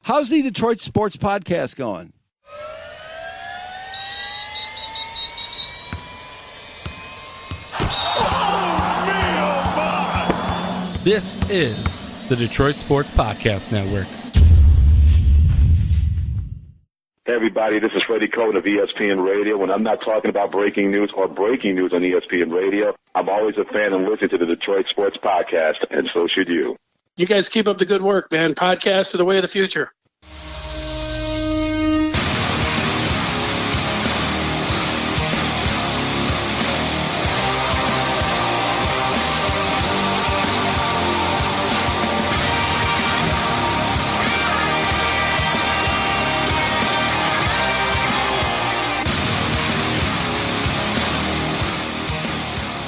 How's the Detroit Sports Podcast going? This is the Detroit Sports Podcast Network. Hey everybody, this is Freddie Cohen of ESPN Radio. When I'm not talking about breaking news or breaking news on ESPN Radio, I'm always a fan and listen to the Detroit Sports Podcast, and so should you. You guys keep up the good work, man. Podcasts are the way of the future.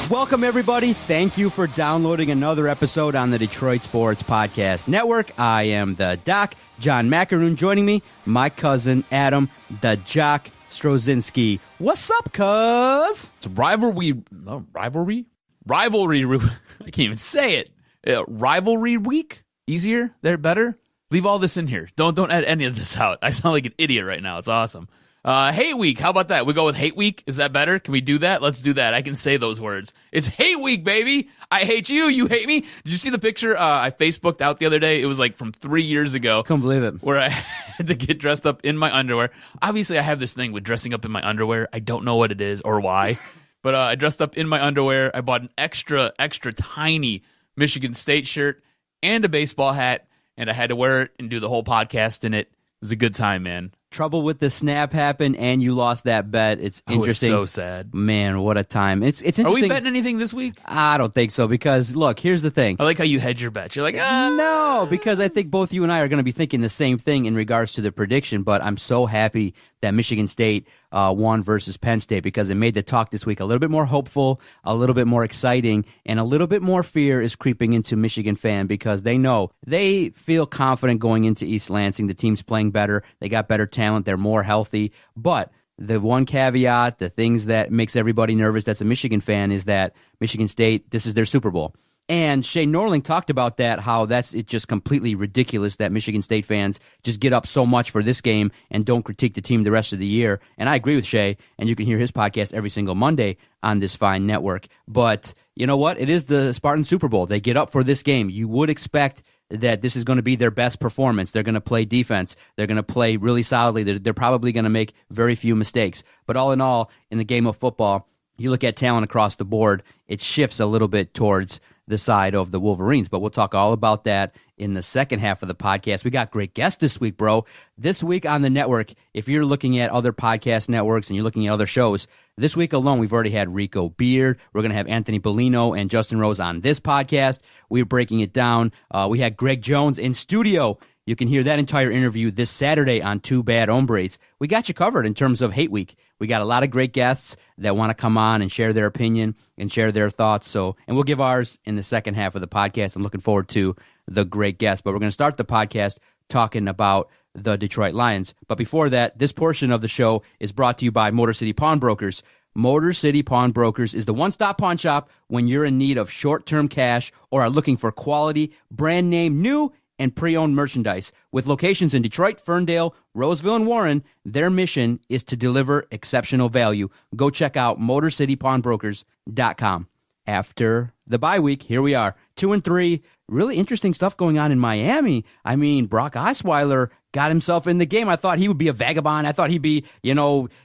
Welcome, everybody. Thank you for downloading another episode on the Detroit Sports Podcast Network. I am the Doc, John Macaroon. Joining me, my cousin, Adam, the Jock Strozinski. What's up, cuz? It's rivalry. I can't even say it. Rivalry week. Easier. There, better. Leave all this in here. Don't add any of this out. I sound like an idiot right now. It's awesome. Hate week. How about that? We go with hate week. Is that better? Can we do that? Let's do that. I can say those words. It's hate week, baby. I hate you. You hate me. Did you see the picture I Facebooked out the other day? It was like from 3 years ago. Couldn't believe it. Where I had to get dressed up in my underwear. Obviously, I have this thing with dressing up in my underwear. I don't know what it is or why. But I dressed up in my underwear. I bought an extra tiny Michigan State shirt and a baseball hat. And I had to wear it and do the whole podcast in it. It was a good time, man. Trouble with the snap happened, and you lost that bet. It's interesting. I was so sad. Man, what a time. It's interesting. Are we betting anything this week? I don't think so, because, look, here's the thing. I like how you hedge your bets. You're like, No, because I think both you and I are going to be thinking the same thing in regards to the prediction, but I'm so happy that Michigan State won versus Penn State, because it made the talk this week a little bit more hopeful, a little bit more exciting, and a little bit more fear is creeping into Michigan fan, because they feel confident going into East Lansing. The team's playing better. They got better talent. They're more healthy. But the one caveat, the things that makes everybody nervous that's a Michigan fan, is that Michigan State, this is their Super Bowl. And Shay Norling talked about that, how it's just completely ridiculous that Michigan State fans just get up so much for this game and don't critique the team the rest of the year. And I agree with Shay, and you can hear his podcast every single Monday on this fine network. But you know what? It is the Spartan Super Bowl. They get up for this game. You would expect that this is going to be their best performance. They're going to play defense. They're going to play really solidly. They're probably going to make very few mistakes. But all in all, in the game of football, you look at talent across the board, it shifts a little bit towards the side of the Wolverines. But we'll talk all about that in the second half of the podcast. We got great guests this week, bro. This week on the network, if you're looking at other podcast networks and you're looking at other shows, this week alone, we've already had Rico Beard. We're going to have Anthony Bellino and Justin Rose on this podcast. We're breaking it down. We had Greg Jones in studio. You can hear that entire interview this Saturday on Two Bad Hombres. We got you covered in terms of Hate Week. We got a lot of great guests that want to come on and share their opinion and share their thoughts. And we'll give ours in the second half of the podcast. I'm looking forward to the great guests. But we're going to start the podcast talking about the Detroit Lions. But before that, this portion of the show is brought to you by Motor City Pawnbrokers. Motor City Pawnbrokers is the one-stop pawn shop when you're in need of short-term cash or are looking for quality, brand-name, new and pre-owned merchandise. With locations in Detroit, Ferndale, Roseville, and Warren, their mission is to deliver exceptional value. Go check out MotorCityPawnbrokers.com. After the bye week, here we are, 2-3. Really interesting stuff going on in Miami. I mean, Brock Osweiler got himself in the game. I thought he would be a vagabond. I thought he'd be,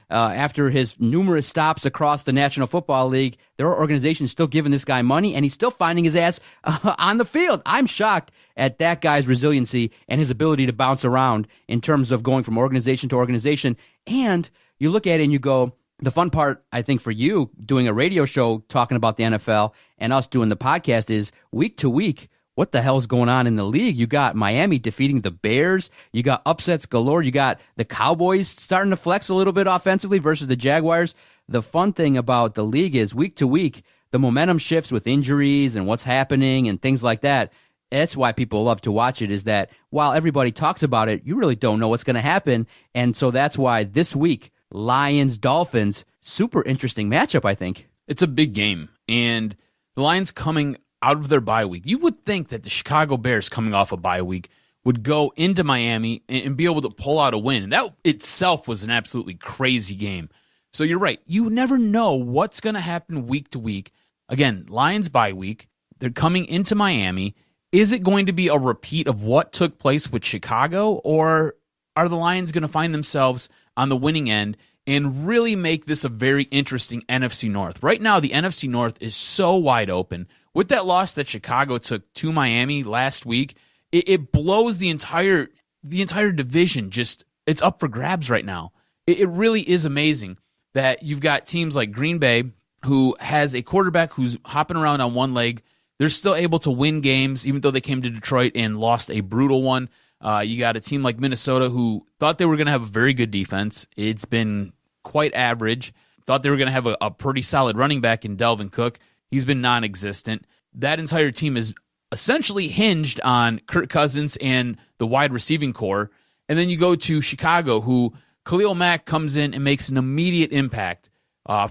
after his numerous stops across the National Football League, there are organizations still giving this guy money, and he's still finding his ass on the field. I'm shocked at that guy's resiliency and his ability to bounce around in terms of going from organization to organization. And you look at it and you go, the fun part, I think, for you doing a radio show talking about the NFL and us doing the podcast is week to week, what the hell's going on in the league? You got Miami defeating the Bears. You got upsets galore. You got the Cowboys starting to flex a little bit offensively versus the Jaguars. The fun thing about the league is week to week, the momentum shifts with injuries and what's happening and things like that. That's why people love to watch it, is that while everybody talks about it, you really don't know what's going to happen. And so that's why this week, Lions, Dolphins, super interesting matchup, I think. It's a big game, and the Lions coming out of their bye week. You would think that the Chicago Bears coming off a bye week would go into Miami and be able to pull out a win. And that itself was an absolutely crazy game. So you're right. You never know what's going to happen week to week. Again, Lions bye week. They're coming into Miami. Is it going to be a repeat of what took place with Chicago, or are the Lions going to find themselves on the winning end and really make this a very interesting NFC North? Right now, the NFC North is so wide open. With that loss that Chicago took to Miami last week, it blows the entire division. Just, it's up for grabs right now. It really is amazing that you've got teams like Green Bay, who has a quarterback who's hopping around on one leg. They're still able to win games, even though they came to Detroit and lost a brutal one. You got a team like Minnesota who thought they were going to have a very good defense. It's been quite average. Thought they were going to have a pretty solid running back in Dalvin Cook. He's been non-existent. That entire team is essentially hinged on Kirk Cousins and the wide receiving core. And then you go to Chicago, who Khalil Mack comes in and makes an immediate impact.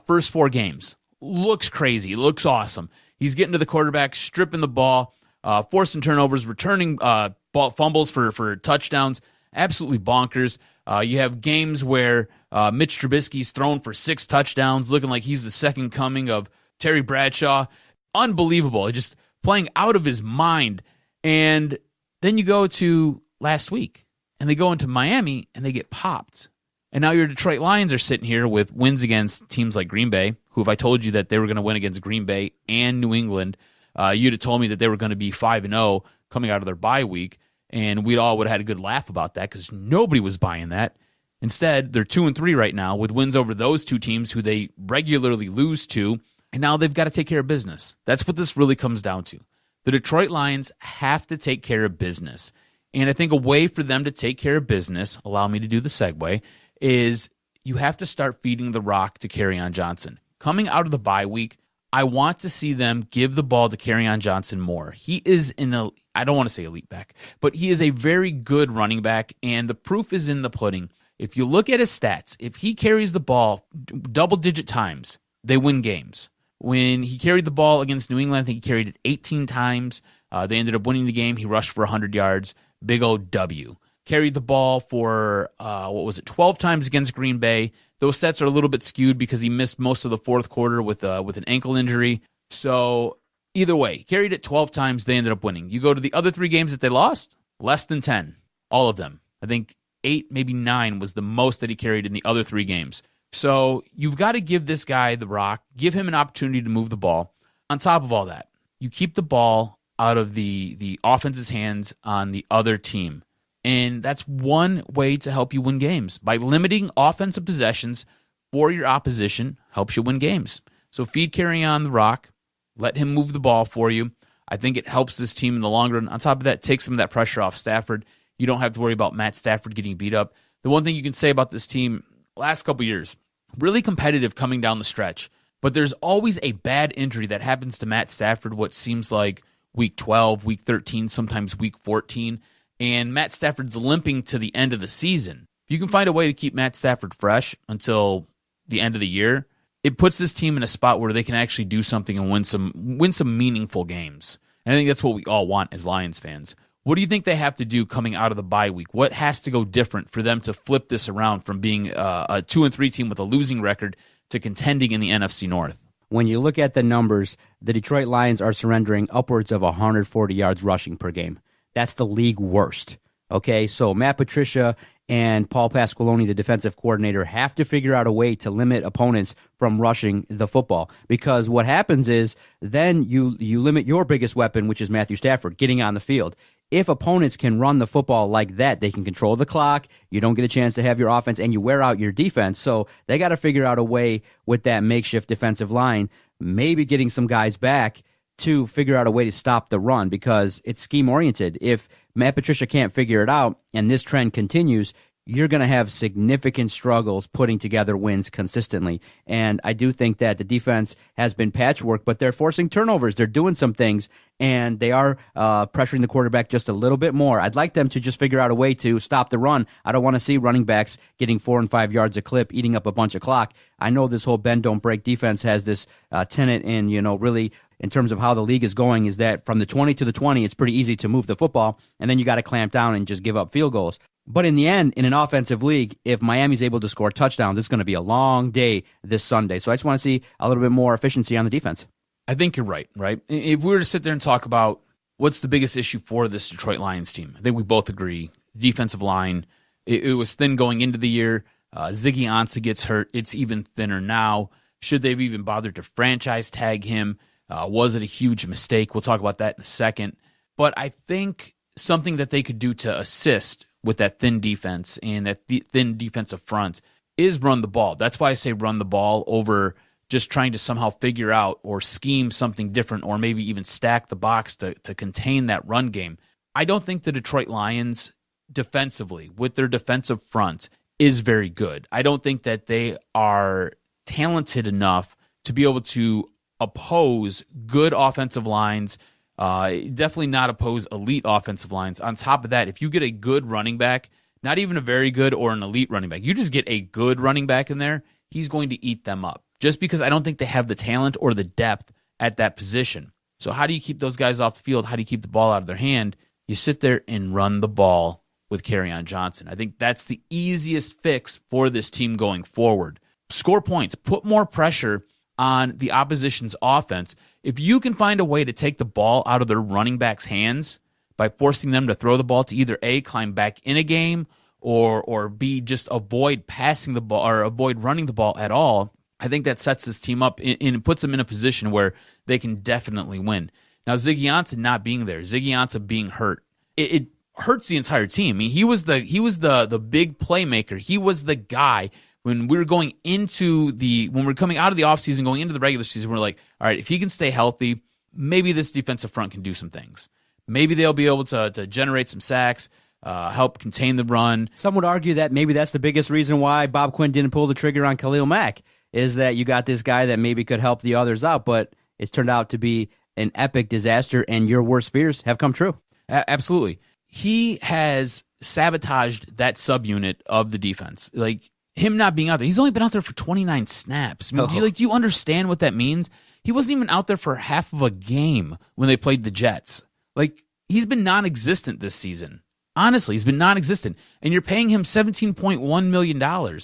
First 4 games. Looks crazy. Looks awesome. He's getting to the quarterback, stripping the ball, forcing turnovers, returning ball fumbles for touchdowns. Absolutely bonkers. You have games where Mitch Trubisky's thrown for 6 touchdowns, looking like he's the second coming of Terry Bradshaw. Unbelievable. Just playing out of his mind. And then you go to last week, and they go into Miami, and they get popped. And now your Detroit Lions are sitting here with wins against teams like Green Bay, who if I told you that they were going to win against Green Bay and New England, you'd have told me that they were going to be 5-0 coming out of their bye week, and we'd all would have had a good laugh about that because nobody was buying that. Instead, they're 2-3 right now with wins over those 2 teams who they regularly lose to, and now they've got to take care of business. That's what this really comes down to. The Detroit Lions have to take care of business. And I think a way for them to take care of business, allow me to do the segue, is you have to start feeding the rock to Kerryon Johnson. Coming out of the bye week, I want to see them give the ball to Kerryon Johnson more. He is I don't want to say elite back, but he is a very good running back, and the proof is in the pudding. If you look at his stats, if he carries the ball double-digit times, they win games. When he carried the ball against New England, I think he carried it 18 times. They ended up winning the game. He rushed for 100 yards. Big old W. Carried the ball for, 12 times against Green Bay. Those sets are a little bit skewed because he missed most of the fourth quarter with an ankle injury. So either way, carried it 12 times. They ended up winning. You go to the other 3 games that they lost, less than 10. All of them. I think 8, maybe 9 was the most that he carried in the other 3 games. So you've got to give this guy the rock, give him an opportunity to move the ball. On top of all that, you keep the ball out of the offense's hands on the other team. And that's one way to help you win games. By limiting offensive possessions for your opposition helps you win games. So feed Kerryon the rock. Let him move the ball for you. I think it helps this team in the long run. On top of that, take some of that pressure off Stafford. You don't have to worry about Matt Stafford getting beat up. The one thing you can say about this team, last couple years, really competitive coming down the stretch. But there's always a bad injury that happens to Matt Stafford, what seems like week 12, week 13, sometimes week 14. And Matt Stafford's limping to the end of the season. If you can find a way to keep Matt Stafford fresh until the end of the year, it puts this team in a spot where they can actually do something and win some meaningful games. And I think that's what we all want as Lions fans. What do you think they have to do coming out of the bye week? What has to go different for them to flip this around from being a 2-3 team with a losing record to contending in the NFC North? When you look at the numbers, the Detroit Lions are surrendering upwards of 140 yards rushing per game. That's the league worst. Okay, so Matt Patricia and Paul Pasqualoni, the defensive coordinator, have to figure out a way to limit opponents from rushing the football. Because what happens is then you limit your biggest weapon, which is Matthew Stafford, getting on the field. If opponents can run the football like that, they can control the clock, you don't get a chance to have your offense, and you wear out your defense. So they got to figure out a way with that makeshift defensive line, maybe getting some guys back to figure out a way to stop the run because it's scheme-oriented. If Matt Patricia can't figure it out and this trend continues, you're going to have significant struggles putting together wins consistently. And I do think that the defense has been patchwork, but they're forcing turnovers. They're doing some things, and they are pressuring the quarterback just a little bit more. I'd like them to just figure out a way to stop the run. I don't want to see running backs getting 4 and 5 yards a clip, eating up a bunch of clock. I know this whole bend, don't break defense has this tenet in, really in terms of how the league is going is that from the 20 to the 20, it's pretty easy to move the football, and then you got to clamp down and just give up field goals. But in the end, in an offensive league, if Miami's able to score touchdowns, it's going to be a long day this Sunday. So I just want to see a little bit more efficiency on the defense. I think you're right? If we were to sit there and talk about what's the biggest issue for this Detroit Lions team, I think we both agree. Defensive line, it was thin going into the year. Ziggy Ansah gets hurt. It's even thinner now. Should they've even bothered to franchise tag him? Was it a huge mistake? We'll talk about that in a second. But I think something that they could do to assist with that thin defense and that thin defensive front is run the ball. That's why I say run the ball over just trying to somehow figure out or scheme something different or maybe even stack the box to contain that run game. I don't think the Detroit Lions defensively, with their defensive front, is very good. I don't think that they are talented enough to be able to oppose good offensive lines, definitely not oppose elite offensive lines. On top of that, if you get a good running back, not even a very good or an elite running back, you just get a good running back in there, he's going to eat them up. Just because I don't think they have the talent or the depth at that position. So how do you keep those guys off the field? How do you keep the ball out of their hand? You sit there and run the ball with Kerryon Johnson. I think that's the easiest fix for this team going forward. Score points, put more pressure on the opposition's offense. If you can find a way to take the ball out of their running backs' hands by forcing them to throw the ball to either A, climb back in a game, or B, just avoid passing the ball or avoid running the ball at all, I think that sets this team up and puts them in a position where they can definitely win. Now, Ziggy Ansah not being there, Ziggy Ansah being hurt, it hurts the entire team. I mean, he was the big playmaker. He was the guy when we were coming out of the offseason, going into the regular season. We're like, all right, if he can stay healthy, maybe this defensive front can do some things. Maybe they'll be able to generate some sacks, help contain the run. Some would argue that maybe that's the biggest reason why Bob Quinn didn't pull the trigger on Khalil Mack, is that you got this guy that maybe could help the others out, but it's turned out to be an epic disaster, and your worst fears have come true. Absolutely. He has sabotaged that subunit of the defense. Like, him not being out there, he's only been out there for 29 snaps. I mean, do you understand what that means? He wasn't even out there for half of a game when they played the Jets. Like, he's been non-existent this season. Honestly, he's been non-existent. And you're paying him $17.1 million.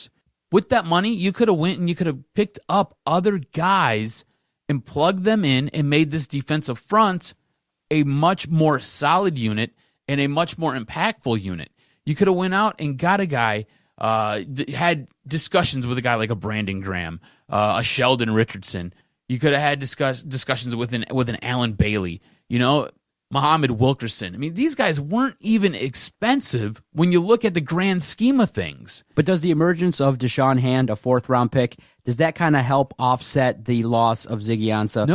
With that money, you could have went and you could have picked up other guys and plugged them in and made this defensive front a much more solid unit and a much more impactful unit. You could have went out and got a guy, had discussions with a guy like a Brandon Graham, a Sheldon Richardson. You could have had discussions with an Alan Bailey, Muhammad Wilkerson. I mean, these guys weren't even expensive when you look at the grand scheme of things. But does the emergence of Deshaun Hand, a fourth-round pick, does that kind of help offset the loss of Ziggy Ansah?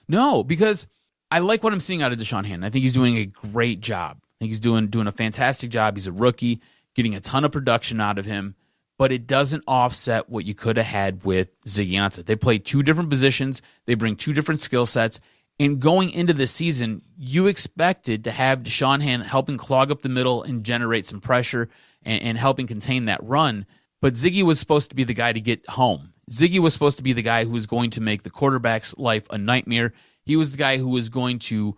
No, because I like what I'm seeing out of Deshaun Hand. I think he's doing a great job. I think he's doing a fantastic job. He's a rookie, getting a ton of production out of him, but it doesn't offset what you could have had with Ziggy Ansah. They play two different positions. They bring two different skill sets. And going into this season, you expected to have Deshaun Hand helping clog up the middle and generate some pressure and helping contain that run. But Ziggy was supposed to be the guy to get home. Ziggy was supposed to be the guy who was going to make the quarterback's life a nightmare. He was the guy who was going to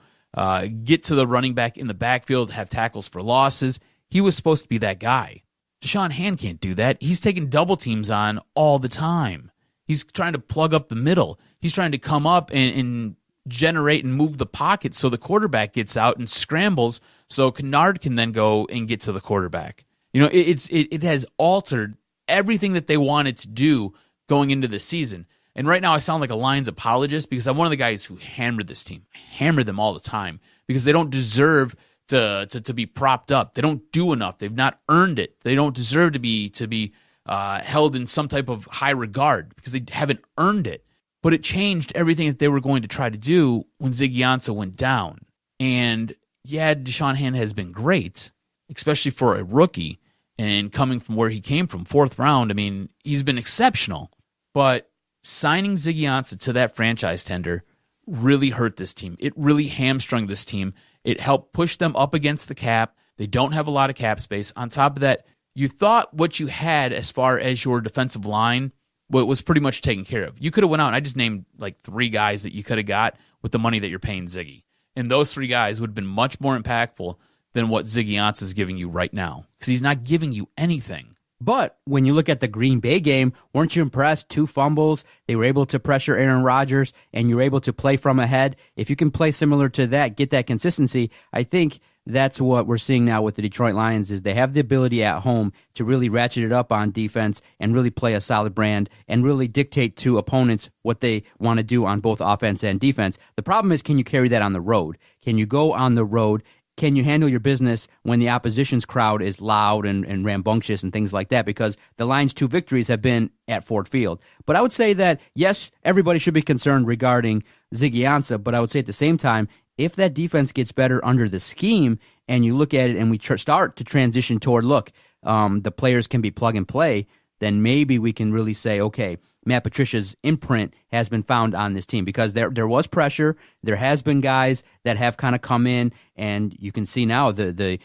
get to the running back in the backfield, have tackles for losses. He was supposed to be that guy. Deshaun Hand can't do that. He's taking double teams on all the time. He's trying to plug up the middle. He's trying to come up and generate and move the pocket so the quarterback gets out and scrambles so Kennard can then go and get to the quarterback. It has altered everything that they wanted to do going into the season. And right now I sound like a Lions apologist because I'm one of the guys who hammered this team. Hammer them all the time because they don't deserve to be propped up. They don't do enough. They've not earned it. They don't deserve to be held in some type of high regard because they haven't earned it. But it changed everything that they were going to try to do when Ziggy Ansah went down. And yeah, Deshaun Hand has been great, especially for a rookie and coming from where he came from, fourth round. I mean, he's been exceptional. But signing Ziggy Ansah to that franchise tender really hurt this team. It really hamstrung this team. It helped push them up against the cap. They don't have a lot of cap space. On top of that, you thought what you had as far as your defensive line was pretty much taken care of. You could have went out, and I just named like 3 guys that you could have got with the money that you're paying Ziggy. And those 3 guys would have been much more impactful than what Ziggy Ansah is giving you right now, because he's not giving you anything. But when you look at the Green Bay game, weren't you impressed? 2 fumbles. They were able to pressure Aaron Rodgers, and you were able to play from ahead. If you can play similar to that, get that consistency, I think that's what we're seeing now with the Detroit Lions is they have the ability at home to really ratchet it up on defense and really play a solid brand and really dictate to opponents what they want to do on both offense and defense. The problem is, can you carry that on the road? Can you go on the road? Can you handle your business when the opposition's crowd is loud and rambunctious and things like that? Because the Lions' 2 victories have been at Ford Field. But I would say that, yes, everybody should be concerned regarding Ziggy Ansah, but I would say at the same time, if that defense gets better under the scheme and you look at it and we start to transition toward, the players can be plug and play, then maybe we can really say, okay, Matt Patricia's imprint has been found on this team, because there was pressure. There has been guys that have kind of come in, and you can see now the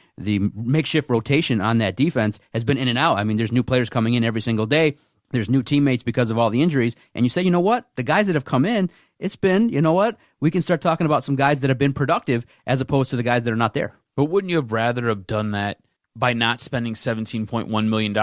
makeshift rotation on that defense has been in and out. I mean, there's new players coming in every single day. There's new teammates because of all the injuries. And you say, you know what? The guys that have come in, it's been, you know what? We can start talking about some guys that have been productive as opposed to the guys that are not there. But wouldn't you have rather have done that by not spending $17.1 million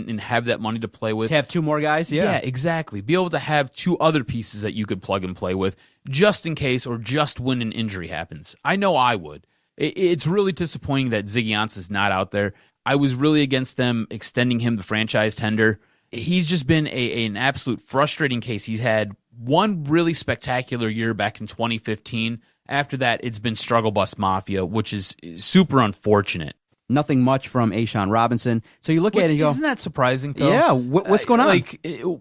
and have that money to play with? To have 2 more guys? Yeah, exactly. Be able to have 2 other pieces that you could plug and play with just in case or just when an injury happens. I know I would. It's really disappointing that Ziggy Ansah is not out there. I was really against them extending him the franchise tender. He's just been an absolute frustrating case. He's had one really spectacular year back in 2015. After that, it's been struggle bus mafia, which is super unfortunate. Nothing much from A'Shawn Robinson. So you look at it and you go, isn't that surprising, Phil? Yeah, what's going on?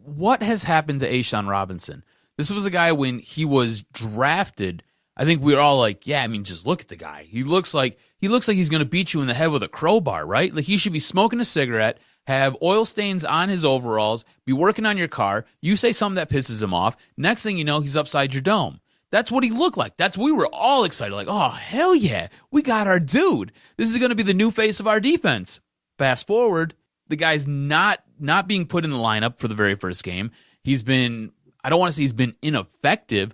What has happened to A'Shawn Robinson? This was a guy when he was drafted, I think we were all like, yeah, I mean, just look at the guy. He looks like he's going to beat you in the head with a crowbar, right? Like, he should be smoking a cigarette, have oil stains on his overalls, be working on your car. You say something that pisses him off. Next thing you know, he's upside your dome. That's what he looked like. We were all excited, like, oh, hell yeah, we got our dude. This is going to be the new face of our defense. Fast forward, the guy's not being put in the lineup for the very first game. He's been, I don't want to say he's been ineffective,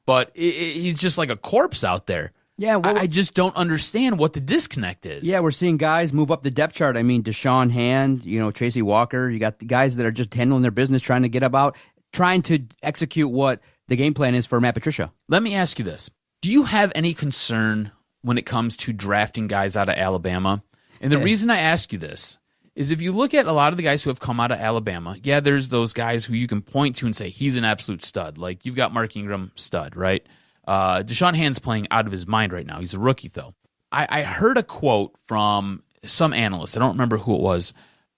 but he's just like a corpse out there. Yeah, well, I just don't understand what the disconnect is. Yeah, we're seeing guys move up the depth chart. I mean, Deshaun Hand, Tracy Walker. You got the guys that are just handling their business, trying to get about, trying to execute what the game plan is for Matt Patricia. Let me ask you this. Do you have any concern when it comes to drafting guys out of Alabama? And the reason I ask you this is if you look at a lot of the guys who have come out of Alabama, yeah, there's those guys who you can point to and say, he's an absolute stud. Like, you've got Mark Ingram, stud, right? Deshaun Hand's playing out of his mind right now. He's a rookie, though. I heard a quote from some analyst. I don't remember who it was,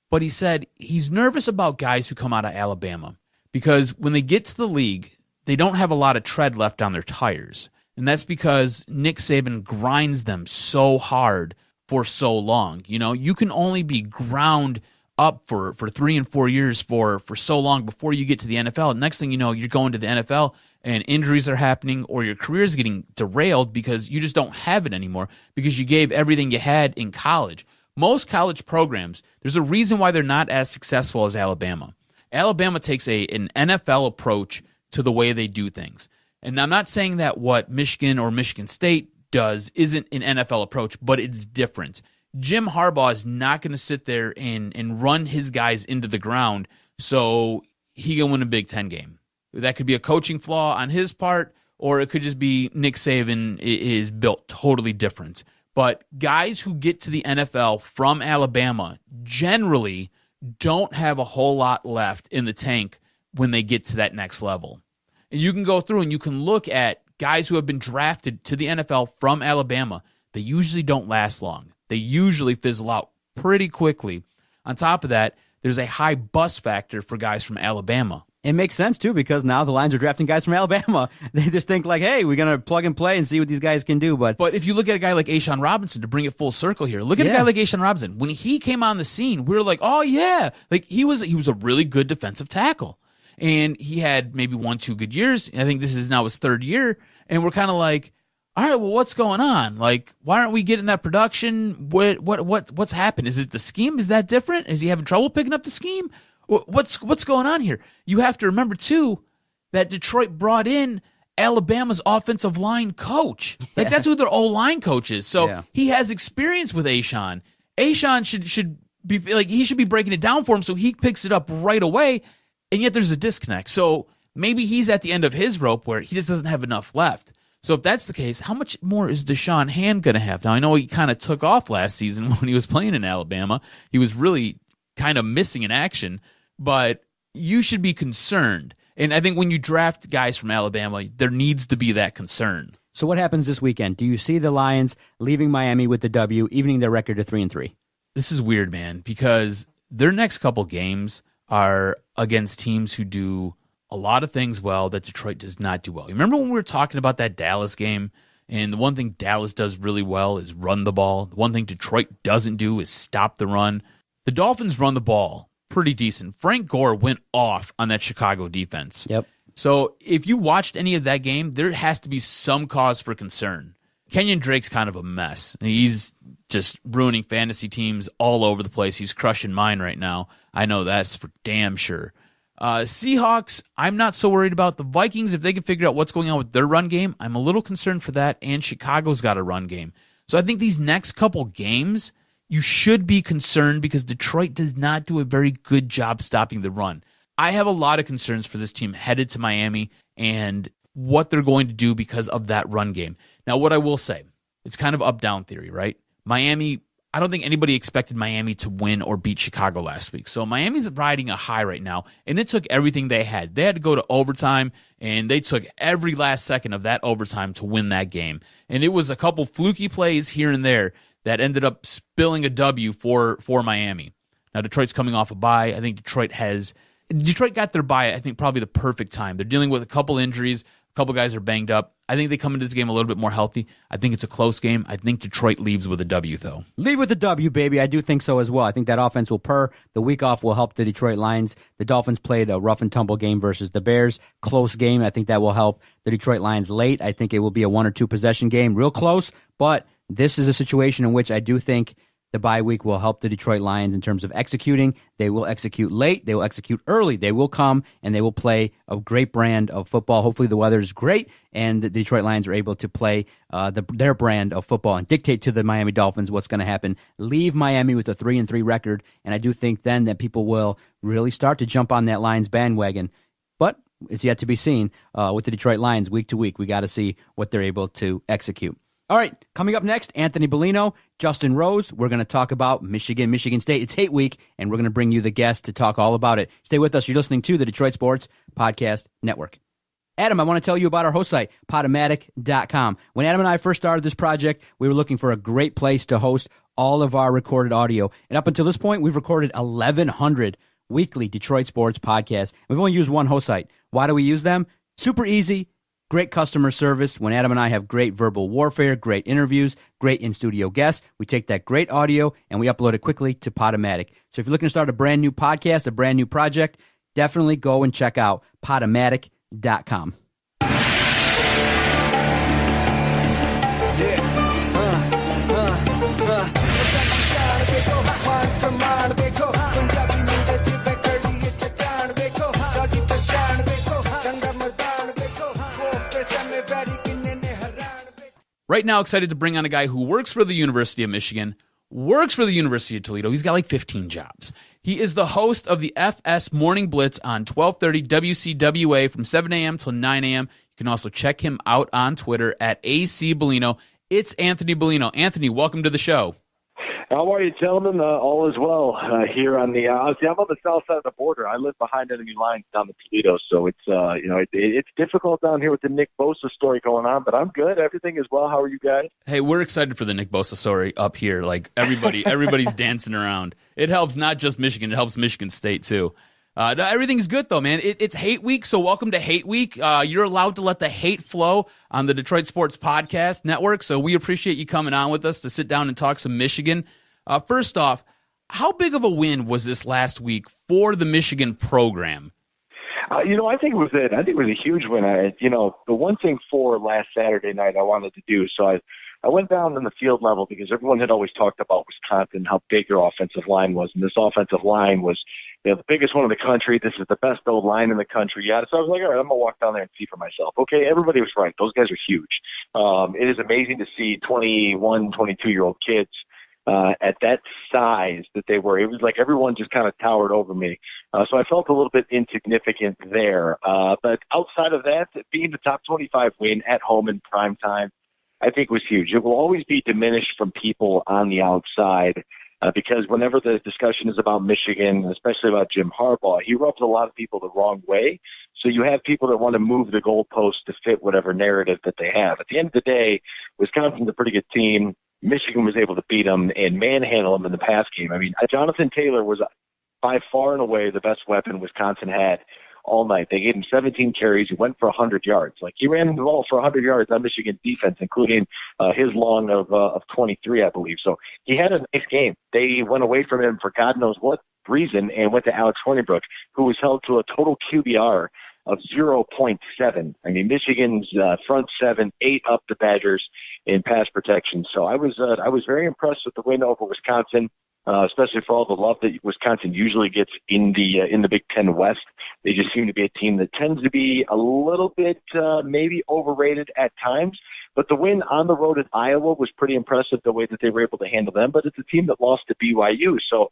but he said he's nervous about guys who come out of Alabama because when they get to the league, they don't have a lot of tread left on their tires. And that's because Nick Saban grinds them so hard for so long. You can only be ground up for 3 and 4 years for so long before you get to the NFL. Next thing you know, you're going to the NFL and injuries are happening or your career is getting derailed because you just don't have it anymore because you gave everything you had in college. Most college programs, there's a reason why they're not as successful as Alabama. Alabama takes an NFL approach to the way they do things. And I'm not saying that what Michigan or Michigan State does isn't an NFL approach, but it's different. Jim Harbaugh is not going to sit there and run his guys into the ground so he can win a Big Ten game. That could be a coaching flaw on his part, or it could just be Nick Saban is built totally different. But guys who get to the NFL from Alabama generally don't have a whole lot left in the tank when they get to that next level. And you can go through and you can look at guys who have been drafted to the NFL from Alabama. They usually don't last long. They usually fizzle out pretty quickly. On top of that, there's a high bust factor for guys from Alabama. It makes sense, too, because now the Lions are drafting guys from Alabama. They just think like, hey, we're going to plug and play and see what these guys can do. But if you look at a guy like A'Shawn Robinson, to bring it full circle here, look at a guy like A'Shawn Robinson. When he came on the scene, we were like, oh, yeah. Like, he was a really good defensive tackle. And he had maybe 1-2 good years. I think this is now his 3rd year. And we're kind of like, all right, well, what's going on? Like, why aren't we getting that production? What's happened? Is it the scheme? Is that different? Is he having trouble picking up the scheme? What's going on here? You have to remember, too, that Detroit brought in Alabama's offensive line coach. Like, that's who their O-line coach is. So he has experience with A'Shawn. A'Shawn should be like, he should be breaking it down for him so he picks it up right away, and yet there's a disconnect. So maybe he's at the end of his rope where he just doesn't have enough left. So if that's the case, how much more is Deshaun Hand going to have? Now, I know he kind of took off last season when he was playing in Alabama. He was really kind of missing in action, but you should be concerned. And I think when you draft guys from Alabama, there needs to be that concern. So what happens this weekend? Do you see the Lions leaving Miami with the W, evening their record to 3-3? This is weird, man, because their next couple games are against teams who do a lot of things well that Detroit does not do well. Remember when we were talking about that Dallas game? And the one thing Dallas does really well is run the ball. The one thing Detroit doesn't do is stop the run. The Dolphins run the ball pretty decent. Frank Gore went off on that Chicago defense. Yep. So if you watched any of that game, there has to be some cause for concern. Kenyon Drake's kind of a mess. He's just ruining fantasy teams all over the place. He's crushing mine right now. I know that's for damn sure. Seahawks, I'm not so worried about. The Vikings, if they can figure out what's going on with their run game, I'm a little concerned for that, and Chicago's got a run game. So I think these next couple games, you should be concerned because Detroit does not do a very good job stopping the run. I have a lot of concerns for this team headed to Miami and what they're going to do because of that run game. Now, what I will say, it's kind of up-down theory, right? Miami, I don't think anybody expected Miami to win or beat Chicago last week. So Miami's riding a high right now, and it took everything they had. They had to go to overtime, and they took every last second of that overtime to win that game. And it was a couple fluky plays here and there that ended up spilling a W for Miami. Now, Detroit's coming off a bye. I think Detroit got their bye, I think, probably the perfect time. They're dealing with a couple injuries. A couple guys are banged up. I think they come into this game a little bit more healthy. I think it's a close game. I think Detroit leaves with a W, though. Leave with the W, baby. I do think so as well. I think that offense will purr. The week off will help the Detroit Lions. The Dolphins played a rough and tumble game versus the Bears. Close game. I think that will help the Detroit Lions late. I think it will be a 1 or 2 possession game. Real close, but this is a situation in which I do think the bye week will help the Detroit Lions in terms of executing. They will execute late. They will execute early. They will come, and they will play a great brand of football. Hopefully the weather is great, and the Detroit Lions are able to play their brand of football and dictate to the Miami Dolphins what's going to happen. Leave Miami with a 3-3 record, and I do think then that people will really start to jump on that Lions bandwagon. But it's yet to be seen with the Detroit Lions week to week. We got to see what they're able to execute. All right, coming up next, Anthony Bellino, Justin Rose. We're going to talk about Michigan State. It's hate week, and we're going to bring you the guest to talk all about it. Stay with us. You're listening to the Detroit Sports Podcast Network. Adam, I want to tell you about our host site, Podomatic.com. When Adam and I first started this project, we were looking for a great place to host all of our recorded audio. And up until this point, we've recorded 1,100 weekly Detroit Sports podcasts. We've only used one host site. Why do we use them? Super easy. Great customer service. When Adam and I have great verbal warfare, great interviews, great in-studio guests, we take that great audio and we upload it quickly to Podomatic. So if you're looking to start a brand new podcast, a brand new project, definitely go and check out Podomatic.com. Right now, excited to bring on a guy who works for the University of Michigan, works for the University of Toledo. He's got like 15 jobs. He is the host of the FS Morning Blitz on 1230 WCWA from 7 a.m. till 9 a.m. You can also check him out on Twitter at AC Bellino. It's Anthony Bellino. Anthony, welcome to the show. How are you, gentlemen? All is well here on the. I'm on the south side of the border. I live behind enemy lines down in Toledo, so it's it's difficult down here with the Nick Bosa story going on. But I'm good. Everything is well. How are you guys? Hey, we're excited for the Nick Bosa story up here. Like everybody's dancing around. It helps not just Michigan; it helps Michigan State too. Everything's good though, man. It's hate week, so welcome to hate week. You're allowed to let the hate flow on the Detroit Sports Podcast Network. So we appreciate you coming on with us to sit down and talk some Michigan. First off, how big of a win was this last week for the Michigan program? I think it was it. I think it was a huge win. The one thing for last Saturday night I wanted to do, so I went down in the field level because everyone had always talked about Wisconsin, how big their offensive line was, and this offensive line was the biggest one in the country. This is the best old line in the country. Yeah, so I was like, all right, I'm gonna walk down there and see for myself. Okay, everybody was right. Those guys are huge. It is amazing to see 21, 22-year-old kids at that size that they were. It was like everyone just kind of towered over me. So I felt a little bit insignificant there. But outside of that, being the top 25 win at home in prime time, I think was huge. It will always be diminished from people on the outside because whenever the discussion is about Michigan, especially about Jim Harbaugh, he rubs a lot of people the wrong way. So you have people that want to move the goalposts to fit whatever narrative that they have. At the end of the day, Wisconsin's a pretty good team. Michigan was able to beat them and manhandle them in the pass game. I mean, Jonathan Taylor was by far and away the best weapon Wisconsin had all night. They gave him 17 carries. He went for 100 yards. Like, he ran the ball for 100 yards on Michigan defense, including his long of 23, I believe. So he had a nice game. They went away from him for God knows what reason and went to Alex Hornibrook, who was held to a total QBR of 0.7. I mean, Michigan's front seven ate up the Badgers in pass protection. So I was very impressed with the win over Wisconsin, especially for all the love that Wisconsin usually gets in the Big Ten West. They just seem to be a team that tends to be a little bit maybe overrated at times. But the win on the road at Iowa was pretty impressive, the way that they were able to handle them. But it's a team that lost to BYU. So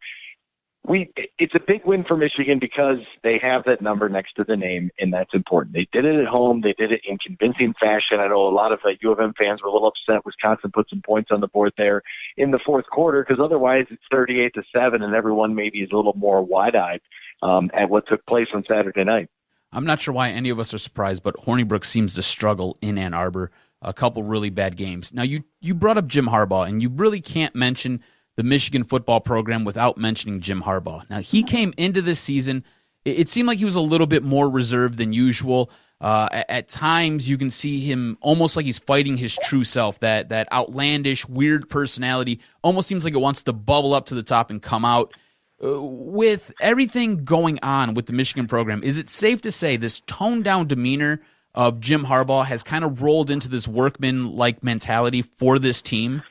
it's a big win for Michigan because they have that number next to the name, and that's important. They did it at home. They did it in convincing fashion. I know a lot of U of M fans were a little upset Wisconsin put some points on the board there in the fourth quarter, because otherwise it's 38-7, and everyone maybe is a little more wide-eyed at what took place on Saturday night. I'm not sure why any of us are surprised, but Hornibrook seems to struggle in Ann Arbor. A couple really bad games. Now, you brought up Jim Harbaugh, and you really can't mention the Michigan football program without mentioning Jim Harbaugh. Now, he came into this season, it seemed like he was a little bit more reserved than usual. At times, you can see him almost like he's fighting his true self, that outlandish, weird personality. Almost seems like it wants to bubble up to the top and come out. With everything going on with the Michigan program, is it safe to say this toned-down demeanor of Jim Harbaugh has kind of rolled into this workman-like mentality for this team?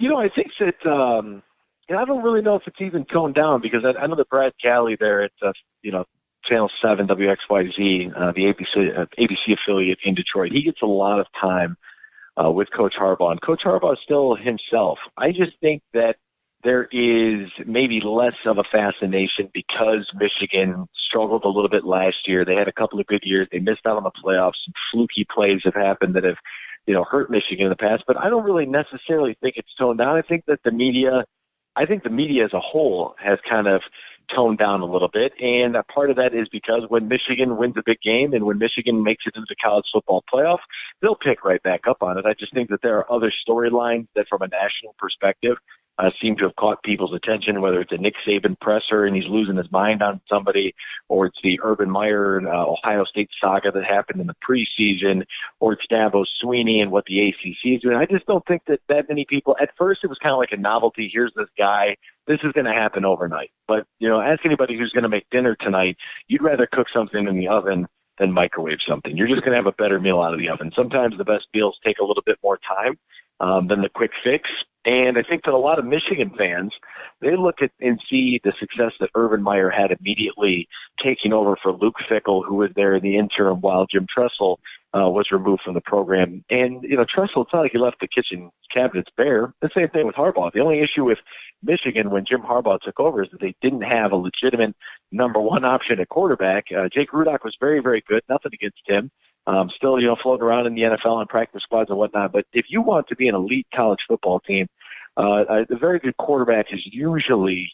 I think that I don't really know if it's even toned down, because I know that Brad Galley there at Channel 7 WXYZ, the ABC affiliate in Detroit, he gets a lot of time with Coach Harbaugh, and Coach Harbaugh is still himself. I just think that there is maybe less of a fascination because Michigan struggled a little bit last year. They had a couple of good years. They missed out on the playoffs. Some fluky plays have happened that have hurt Michigan in the past, but I don't really necessarily think it's toned down. I think the media as a whole has kind of toned down a little bit, and a part of that is because when Michigan wins a big game and when Michigan makes it into the college football playoff, they'll pick right back up on it. I just think that there are other storylines that, from a national perspective, seem to have caught people's attention, whether it's a Nick Saban presser and he's losing his mind on somebody, or it's the Urban Meyer and Ohio State saga that happened in the preseason, or it's Dabo Swinney and what the ACC is doing. I just don't think that many people, at first it was kind of like a novelty. Here's this guy. This is going to happen overnight. But, ask anybody who's going to make dinner tonight, you'd rather cook something in the oven than microwave something. You're just going to have a better meal out of the oven. Sometimes the best meals take a little bit more time than the quick fix. And I think that a lot of Michigan fans, they look at and see the success that Urban Meyer had immediately taking over for Luke Fickell, who was there in the interim while Jim Tressel was removed from the program. And, Tressel, it's not like he left the kitchen cabinets bare. The same thing with Harbaugh. The only issue with Michigan when Jim Harbaugh took over is that they didn't have a legitimate number one option at quarterback. Jake Rudock was very, very good. Nothing against him. Still, floating around in the NFL and practice squads and whatnot. But if you want to be an elite college football team, a very good quarterback is usually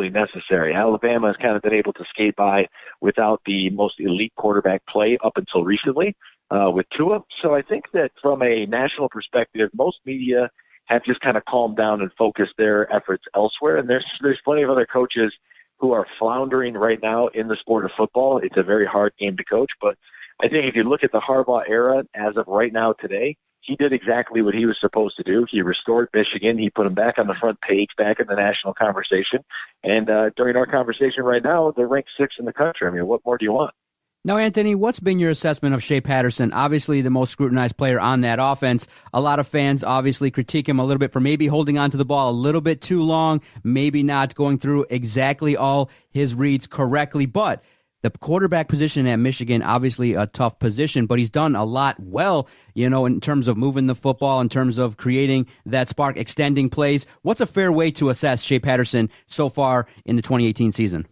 necessary. Alabama has kind of been able to skate by without the most elite quarterback play up until recently with Tua. So I think that from a national perspective, most media have just kind of calmed down and focused their efforts elsewhere. And there's plenty of other coaches who are floundering right now in the sport of football. It's a very hard game to coach, but I think if you look at the Harbaugh era as of right now today, he did exactly what he was supposed to do. He restored Michigan. He put them back on the front page, back in the national conversation. And during our conversation right now, they're ranked 6th in the country. I mean, what more do you want? Now, Anthony, what's been your assessment of Shea Patterson? Obviously, the most scrutinized player on that offense. A lot of fans obviously critique him a little bit for maybe holding onto the ball a little bit too long, maybe not going through exactly all his reads correctly. But the quarterback position at Michigan, obviously a tough position, but he's done a lot well, in terms of moving the football, in terms of creating that spark, extending plays. What's a fair way to assess Shea Patterson so far in the 2018 season?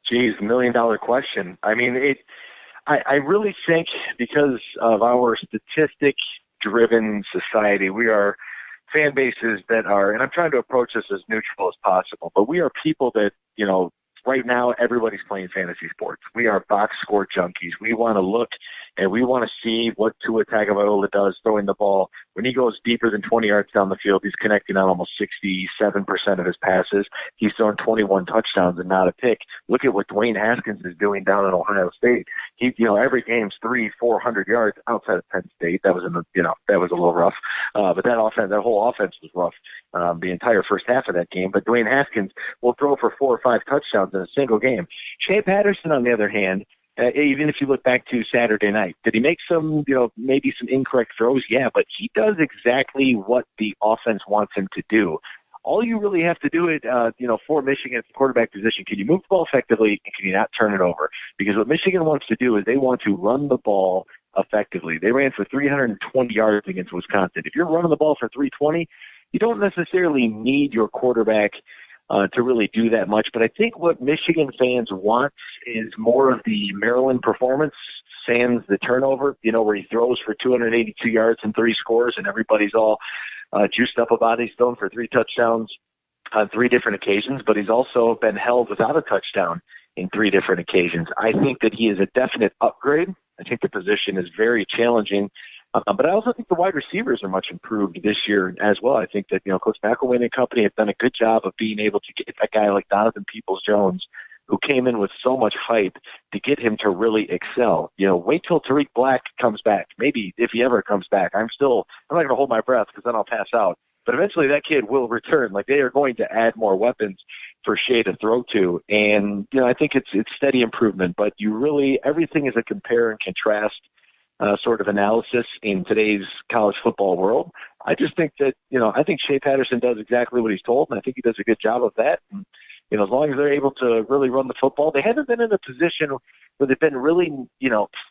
Geez, $1 million question. I mean, I really think because of our statistic-driven society, we are fan bases that are, and I'm trying to approach this as neutral as possible, but we are people that, right now everybody's playing fantasy sports. We are box score junkies. We want to look and we want to see what Tua Tagovailoa does throwing the ball. When he goes deeper than 20 yards down the field, he's connecting on almost 67% of his passes. He's thrown 21 touchdowns and not a pick. Look at what Dwayne Haskins is doing down in Ohio State. He, every game's 300-400 yards outside of Penn State. That was that was a little rough. But that whole offense was rough. The entire first half of that game. But Dwayne Haskins will throw for 4 or 5 touchdowns in a single game. Shea Patterson, on the other hand, even if you look back to Saturday night, did he make some, maybe some incorrect throws? Yeah, but he does exactly what the offense wants him to do. All you really have to do it, for Michigan at the quarterback position, can you move the ball effectively and can you not turn it over? Because what Michigan wants to do is they want to run the ball effectively. They ran for 320 yards against Wisconsin. If you're running the ball for 320, you don't necessarily need your quarterback to really do that much. But I think what Michigan fans want is more of the Maryland performance, sans the turnover, where he throws for 282 yards and 3 scores and everybody's all juiced up about it. He's thrown for 3 touchdowns on 3 different occasions, but he's also been held without a touchdown in 3 different occasions. I think that he is a definite upgrade. I think the position is very challenging. But I also think the wide receivers are much improved this year as well. I think that, Coach McElwain and company have done a good job of being able to get a guy like Donovan Peoples-Jones, who came in with so much hype, to get him to really excel. Wait till Tariq Black comes back. Maybe if he ever comes back. I'm not going to hold my breath because then I'll pass out. But eventually that kid will return. Like, they are going to add more weapons for Shea to throw to. And, I think it's steady improvement. But everything is a compare and contrast sort of analysis in today's college football world. I just think that, I think Shea Patterson does exactly what he's told, and I think he does a good job of that. And, as long as they're able to really run the football, they haven't been in a position where they've been really,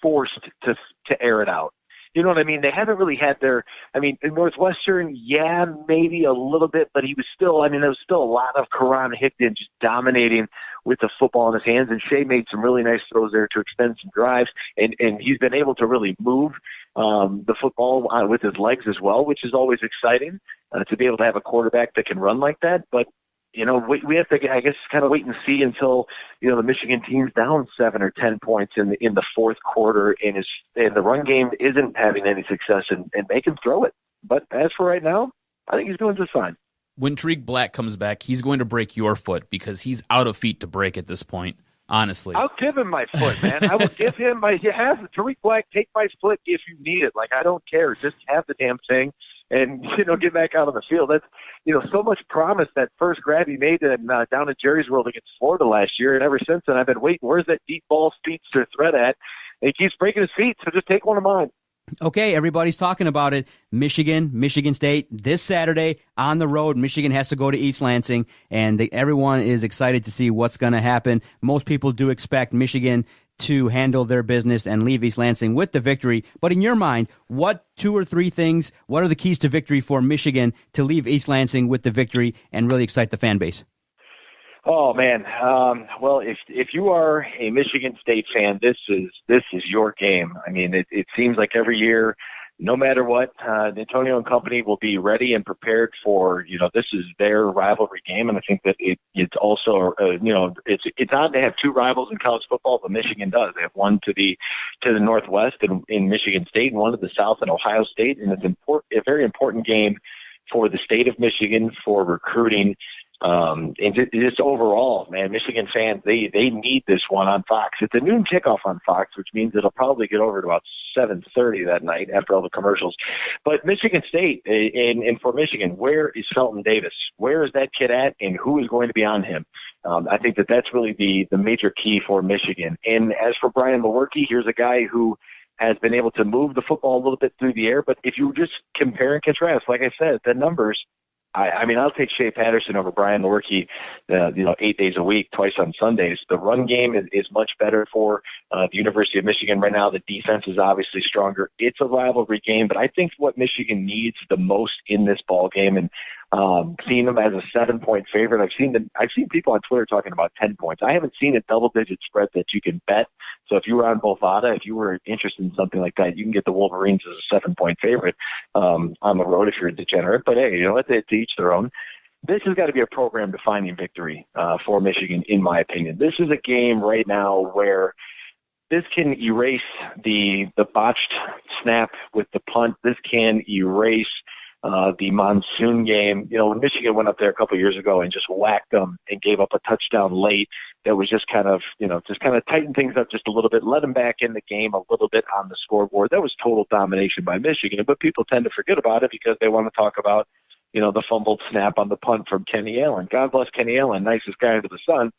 forced to air it out. You know what I mean? They haven't really had in Northwestern, yeah, maybe a little bit, but he was still, there was still a lot of Karan Hickton just dominating with the football in his hands, and Shea made some really nice throws there to extend some drives, and he's been able to really move the football with his legs as well, which is always exciting to be able to have a quarterback that can run like that. But we have to, I guess, kind of wait and see until, the Michigan team's down 7 or 10 points in the fourth quarter and the run game isn't having any success, and make him throw it. But as for right now, I think he's doing just fine. When Tariq Black comes back, he's going to break your foot because he's out of feet to break at this point, honestly. I'll give him my foot, man. I will give him Tariq Black, take my foot if you need it. Like, I don't care. Just have the damn thing and, get back out on the field. That's, so much promise. That first grab he made down at Jerry's World against Florida last year, and ever since then I've been waiting. Where's that deep ball speedster threat at? And he keeps breaking his feet, so just take one of mine. Okay, everybody's talking about it. Michigan State this Saturday on the road. Michigan has to go to East Lansing, and everyone is excited to see what's going to happen. Most people do expect Michigan to handle their business and leave East Lansing with the victory. But in your mind, what 2 or 3 things, what are the keys to victory for Michigan to leave East Lansing with the victory and really excite the fan base? Oh man, well, if you are a Michigan State fan, this is your game. It seems like every year, no matter what, Antonio and company will be ready and prepared for. This is their rivalry game, and I think that it's also it's odd to have 2 rivals in college football, but Michigan does. They have one to the northwest in Michigan State, and one to the south in Ohio State, and it's a very important game for the state of Michigan for recruiting. And just overall, man, Michigan fans, they need this one on Fox. It's a noon kickoff on Fox, which means it'll probably get over at about 7:30 that night after all the commercials. But Michigan State, and for Michigan, where is Felton Davis? Where is that kid at, and who is going to be on him? I think that's really the major key for Michigan. And as for Brian Lewerke, here's a guy who has been able to move the football a little bit through the air. But if you just compare and contrast, like I said, the numbers, I mean, I'll take Shea Patterson over Brian Lewerke, 8 days a week, twice on Sundays. The run game is much better for the University of Michigan right now. The defense is obviously stronger. It's a rivalry game, but I think what Michigan needs the most in this ball game, and seeing them as a 7-point favorite, I've seen people on Twitter talking about 10 points. I haven't seen a double-digit spread that you can bet. So if you were on Bovada, if you were interested in something like that, you can get the Wolverines as a 7-point favorite on the road if you're a degenerate. But hey, to each their own. This has got to be a program-defining victory for Michigan, in my opinion. This is a game right now where this can erase the botched snap with the punt. This can erase the monsoon game. When Michigan went up there a couple of years ago and just whacked them and gave up a touchdown late, that was just kind of tighten things up just a little bit, let them back in the game a little bit on the scoreboard. That was total domination by Michigan, but people tend to forget about it because they want to talk about, the fumbled snap on the punt from Kenny Allen. God bless Kenny Allen, nicest guy under the sun.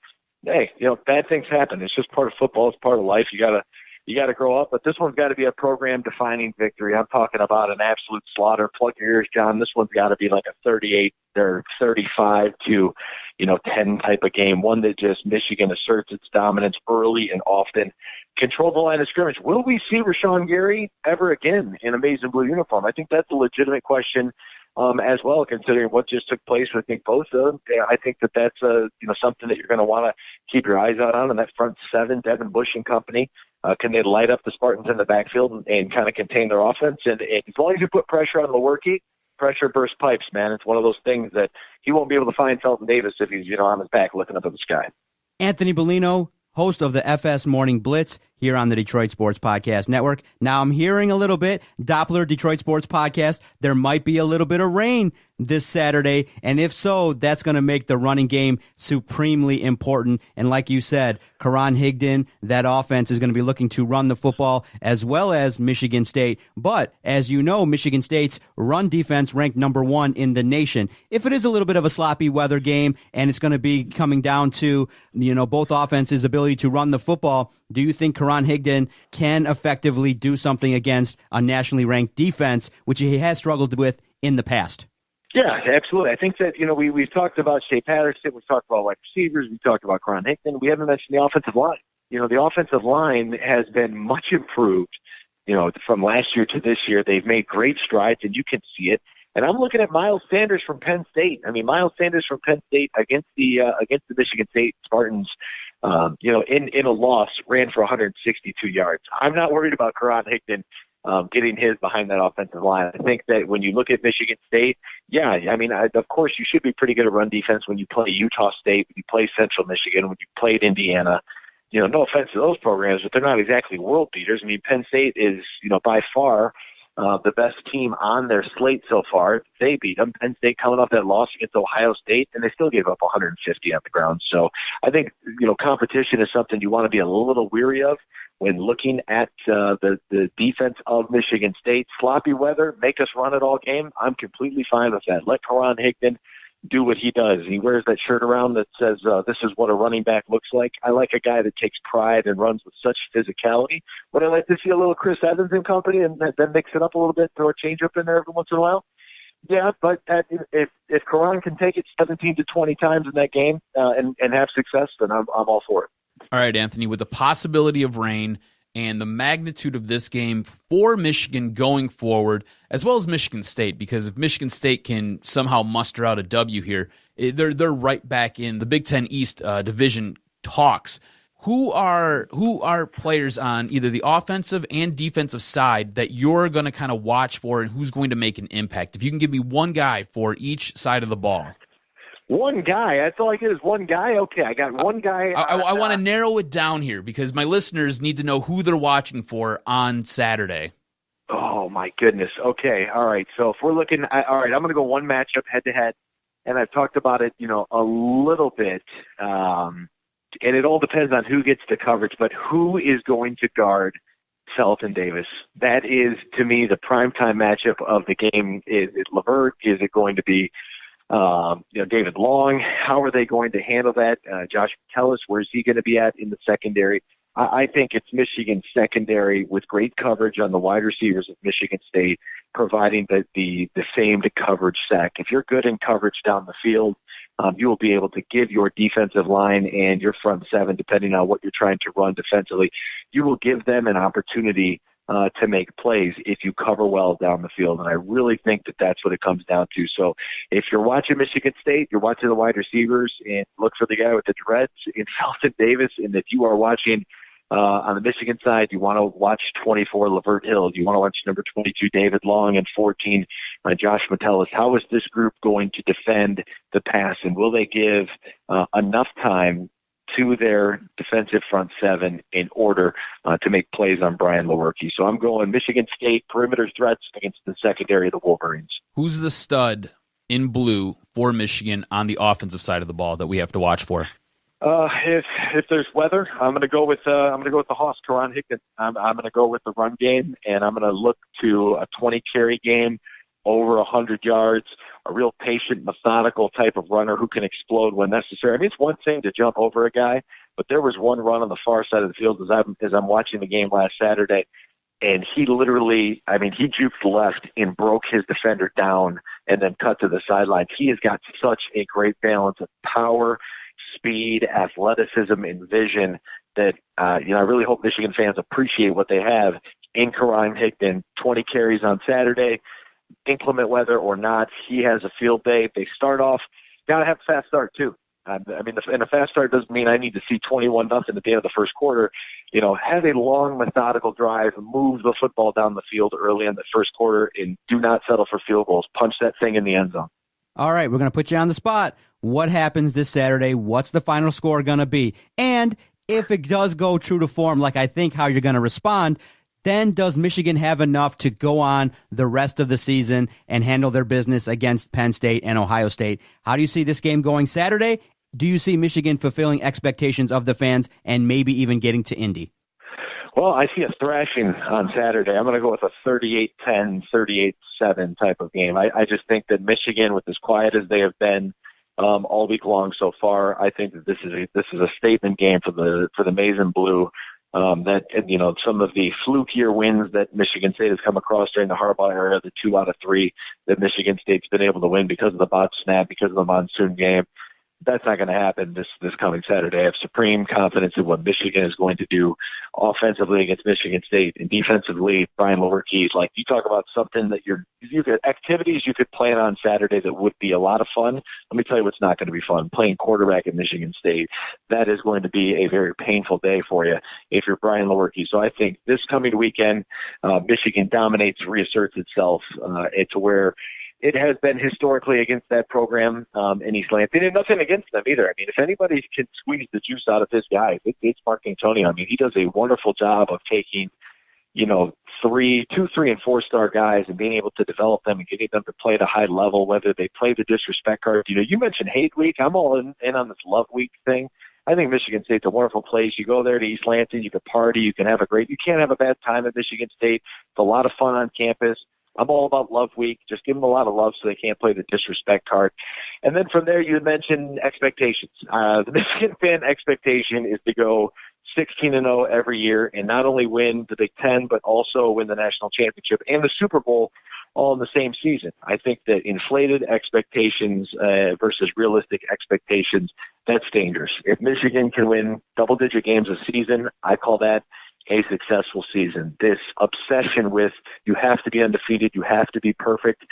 Hey, bad things happen. It's just part of football. It's part of life. You gotta grow up, but this one's got to be a program-defining victory. I'm talking about an absolute slaughter. Plug your ears, John. This one's got to be like a 38 or 35 to 10 type of game. One that just Michigan asserts its dominance early and often. Control the line of scrimmage. Will we see Rashawn Gary ever again in a maize and blue uniform? I think that's a legitimate question as well, considering what just took place with Nick Bosa. I think that's something that you're going to want to keep your eyes out on in that front seven, Devin Bush and company. Can they light up the Spartans in the backfield and kind of contain their offense? And as long as you put pressure on Lewerke, pressure bursts pipes, man. It's one of those things that he won't be able to find Felton Davis if he's on his back looking up at the sky. Anthony Bellino, host of the FS Morning Blitz here on the Detroit Sports Podcast Network. Now I'm hearing a little bit, Doppler Detroit Sports Podcast, there might be a little bit of rain this Saturday, and if so, that's going to make the running game supremely important. And like you said, Karan Higdon, that offense is going to be looking to run the football as well as Michigan State. But as you know, Michigan State's run defense ranked number 1 in the nation. If it is a little bit of a sloppy weather game and it's going to be coming down to both offenses' ability to run the football, do you think Karan Higdon can effectively do something against a nationally ranked defense, which he has struggled with in the past? Yeah, absolutely. I think that, we've talked about Shea Patterson, we've talked about wide receivers, we've talked about Karan Higdon. We haven't mentioned the offensive line. The offensive line has been much improved, from last year to this year. They've made great strides, and you can see it. And I'm looking at Miles Sanders from Penn State. I mean, Miles Sanders from Penn State against the Michigan State Spartans, in a loss, ran for 162 yards. I'm not worried about Karan Higdon getting his behind that offensive line. I think that when you look at Michigan State, of course you should be pretty good at run defense when you play Utah State, when you play Central Michigan, when you played Indiana. No offense to those programs, but they're not exactly world beaters. I mean, Penn State is, by far the best team on their slate so far. They beat them. Penn State coming off that loss against Ohio State, and they still gave up 150 on the ground. So I think, competition is something you want to be a little weary of when looking at the defense of Michigan State. Sloppy weather, make us run it all game. I'm completely fine with that. Let Karan Higdon do what he does. He wears that shirt around that says, this is what a running back looks like. I like a guy that takes pride and runs with such physicality. Would I like to see a little Chris Evans and company and then mix it up a little bit, throw a change up in there every once in a while? Yeah, but if Karan can take it 17 to 20 times in that game and have success, then I'm all for it. All right, Anthony, with the possibility of rain and the magnitude of this game for Michigan going forward, as well as Michigan State, because if Michigan State can somehow muster out a W here, they're right back in the Big Ten East division talks. Who are players on either the offensive and defensive side that you're going to kind of watch for, and who's going to make an impact? If you can give me one guy for each side of the ball. One guy? That's all I get is one guy? Okay, I got one guy. I want to narrow it down here because my listeners need to know who they're watching for on Saturday. Oh, my goodness. Okay, all right. So if we're looking at, all right, I'm going to go one matchup head-to-head, and I've talked about it, a little bit, and it all depends on who gets the coverage, but who is going to guard Felton Davis? That is, to me, the primetime matchup of the game. Is it LeVert? Is it going to be David Long, how are they going to handle that? Josh Metellus, where's he going to be at in the secondary? I think it's Michigan's secondary with great coverage on the wide receivers of Michigan State, providing the famed coverage sack. If you're good in coverage down the field, you will be able to give your defensive line and your front seven, depending on what you're trying to run defensively, you will give them an opportunity to make plays if you cover well down the field. And I really think that that's what it comes down to. So if you're watching Michigan State, you're watching the wide receivers, and look for the guy with the dreads in Felton Davis. And if you are watching on the Michigan side, you want to watch 24 Lavert Hill. You want to watch number 22 David Long and 14 Josh Metellus. How is this group going to defend the pass, and will they give enough time to their defensive front seven in order to make plays on Brian Lewerke? So I'm going Michigan State perimeter threats against the secondary of the Wolverines. Who's the stud in blue for Michigan on the offensive side of the ball that we have to watch for? If there's weather, I'm going to go with the Hoss, Karan Hickman. I'm going to go with the run game, and I'm going to look to a 20 carry game, over 100 yards, a real patient, methodical type of runner who can explode when necessary. I mean, it's one thing to jump over a guy, but there was one run on the far side of the field as I'm watching the game last Saturday, and he literally, he juked left and broke his defender down and then cut to the sidelines. He has got such a great balance of power, speed, athleticism, and vision that, I really hope Michigan fans appreciate what they have in Karan Hickman. 20 carries on Saturday, inclement weather or not, he has a field day. If they start off, got to have a fast start too. And a fast start doesn't mean I need to see 21-0 at the end of the first quarter. Have a long, methodical drive, move the football down the field early in the first quarter, and do not settle for field goals. Punch that thing in the end zone. All right, we're going to put you on the spot. What happens this Saturday? What's the final score going to be? And if it does go true to form, like I think how you're going to respond, then does Michigan have enough to go on the rest of the season and handle their business against Penn State and Ohio State? How do you see this game going Saturday? Do you see Michigan fulfilling expectations of the fans and maybe even getting to Indy? Well, I see a thrashing on Saturday. I'm going to go with a 38-10, 38-7 type of game. I just think that Michigan, with as quiet as they have been all week long so far, I think that this is a statement game for the Maize and Blue. That some of the flukier wins that Michigan State has come across during the Harbaugh era, the 2 out of 3 that Michigan State's been able to win because of the bot snap, because of the monsoon game. That's not going to happen this coming Saturday. I have supreme confidence in what Michigan is going to do offensively against Michigan State, and defensively, Brian Lewerke. Like, you talk about something that activities you could plan on Saturday that would be a lot of fun. Let me tell you what's not going to be fun: playing quarterback at Michigan State. That is going to be a very painful day for you if you're Brian Lewerke. So I think this coming weekend, Michigan dominates, reasserts itself to where it has been historically against that program in East Lansing, and nothing against them either. If anybody can squeeze the juice out of this guy, it's Mark Antonio. He does a wonderful job of taking, 2, 3, and 4-star guys and being able to develop them and getting them to play at a high level, whether they play the disrespect card. You mentioned hate week. I'm all in on this love week thing. I think Michigan State's a wonderful place. You go there to East Lansing, you can party, you can't have a bad time at Michigan State. It's a lot of fun on campus. I'm all about love week. Just give them a lot of love so they can't play the disrespect card. And then from there, you mentioned expectations. The Michigan fan expectation is to go 16-0 every year and not only win the Big Ten, but also win the national championship and the Super Bowl all in the same season. I think that inflated expectations versus realistic expectations, that's dangerous. If Michigan can win double-digit games a season, I call that a successful season. This obsession with you have to be undefeated, you have to be perfect,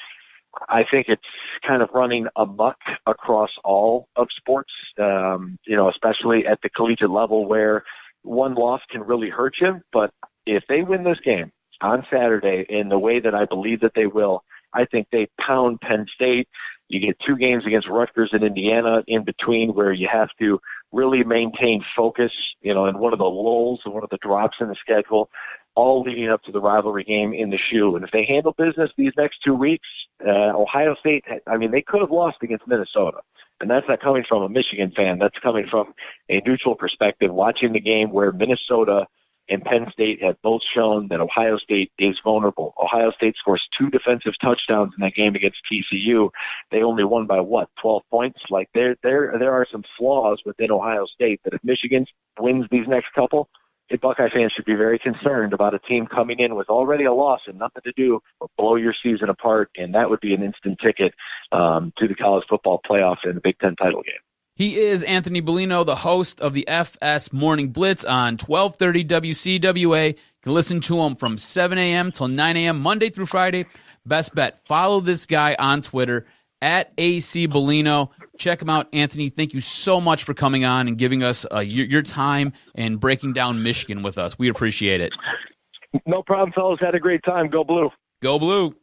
I think it's kind of running amok across all of sports, especially at the collegiate level where one loss can really hurt you. But if they win this game on Saturday in the way that I believe that they will, I think they pound Penn State. You get 2 games against Rutgers and Indiana in between where you have to really maintain focus, in one of the lulls and one of the drops in the schedule, all leading up to the rivalry game in the shoe. And if they handle business these next 2 weeks, Ohio State, they could have lost against Minnesota. And that's not coming from a Michigan fan. That's coming from a neutral perspective, watching the game where Minnesota and Penn State have both shown that Ohio State is vulnerable. Ohio State scores 2 defensive touchdowns in that game against TCU. They only won by 12 points. Like there are some flaws within Ohio State that if Michigan wins these next couple, the Buckeye fans should be very concerned about a team coming in with already a loss and nothing to do but blow your season apart, and that would be an instant ticket to the college football playoff and the Big Ten title game. He is Anthony Bellino, the host of the FS Morning Blitz on 1230 WCWA. You can listen to him from 7 a.m. till 9 a.m. Monday through Friday. Best bet, follow this guy on Twitter, at AC Bellino. Check him out, Anthony. Thank you so much for coming on and giving us your time and breaking down Michigan with us. We appreciate it. No problem, fellas. Had a great time. Go Blue. Go Blue.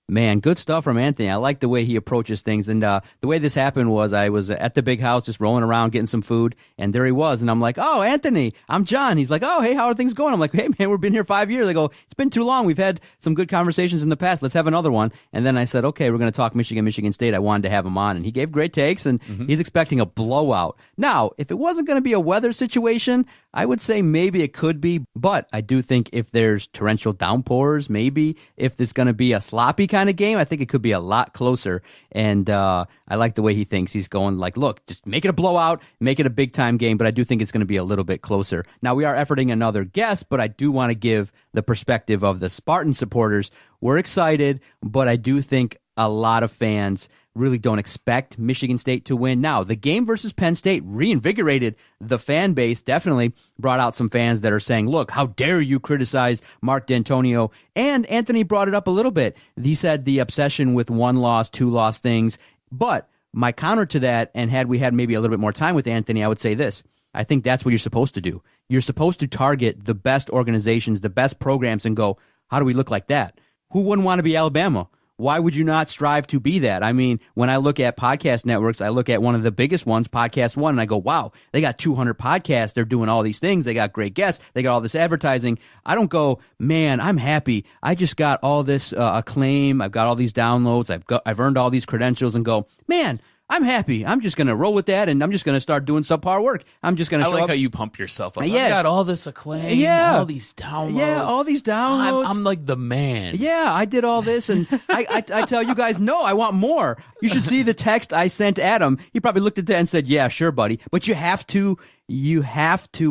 Man, good stuff from Anthony. I like the way he approaches things. And the way this happened was I was at the big house just rolling around getting some food, and there he was. And I'm like, oh, Anthony, I'm John. He's like, oh, hey, how are things going? I'm like, hey, man, we've been here 5 years. I go, it's been too long. We've had some good conversations in the past. Let's have another one. And then I said, okay, we're going to talk Michigan State. I wanted to have him on. And he gave great takes, and he's expecting a blowout. Now, if it wasn't going to be a weather situation, I would say maybe it could be. But I do think if there's torrential downpours, maybe if it's going to be a sloppy kind of game, I think it could be a lot closer. And I like the way he thinks. He's going like, look, just make it a blowout, make it a big-time game, but I do think it's going to be a little bit closer. Now, we are efforting another guest, but I do want to give the perspective of the Spartan supporters. We're excited, but I do think a lot of fans really don't expect Michigan State to win. Now, the game versus Penn State reinvigorated the fan base, definitely brought out some fans that are saying, look, how dare you criticize Mark D'Antonio? And Anthony brought it up a little bit. He said the obsession with 1-loss, 2-loss things. But my counter to that, and had we had maybe a little bit more time with Anthony, I would say this. I think that's what you're supposed to do. You're supposed to target the best organizations, the best programs, and go, how do we look like that? Who wouldn't want to be Alabama? Why would you not strive to be that? I mean, when I look at podcast networks, I look at one of the biggest ones, Podcast One, and I go, wow, they got 200 podcasts. They're doing all these things. They got great guests. They got all this advertising. I don't go, man, I'm happy. I just got all this acclaim. I've got all these downloads. I've earned all these credentials, and go, man, I'm happy. I'm just going to roll with that, and I'm just going to start doing subpar work. I'm just going to show up. How you pump yourself up. Yeah. I got all this acclaim, all these downloads. Yeah, all these downloads. I'm like the man. Yeah, I did all this, and I tell you guys, no, I want more. You should see the text I sent Adam. He probably looked at that and said, yeah, sure, buddy. But you have to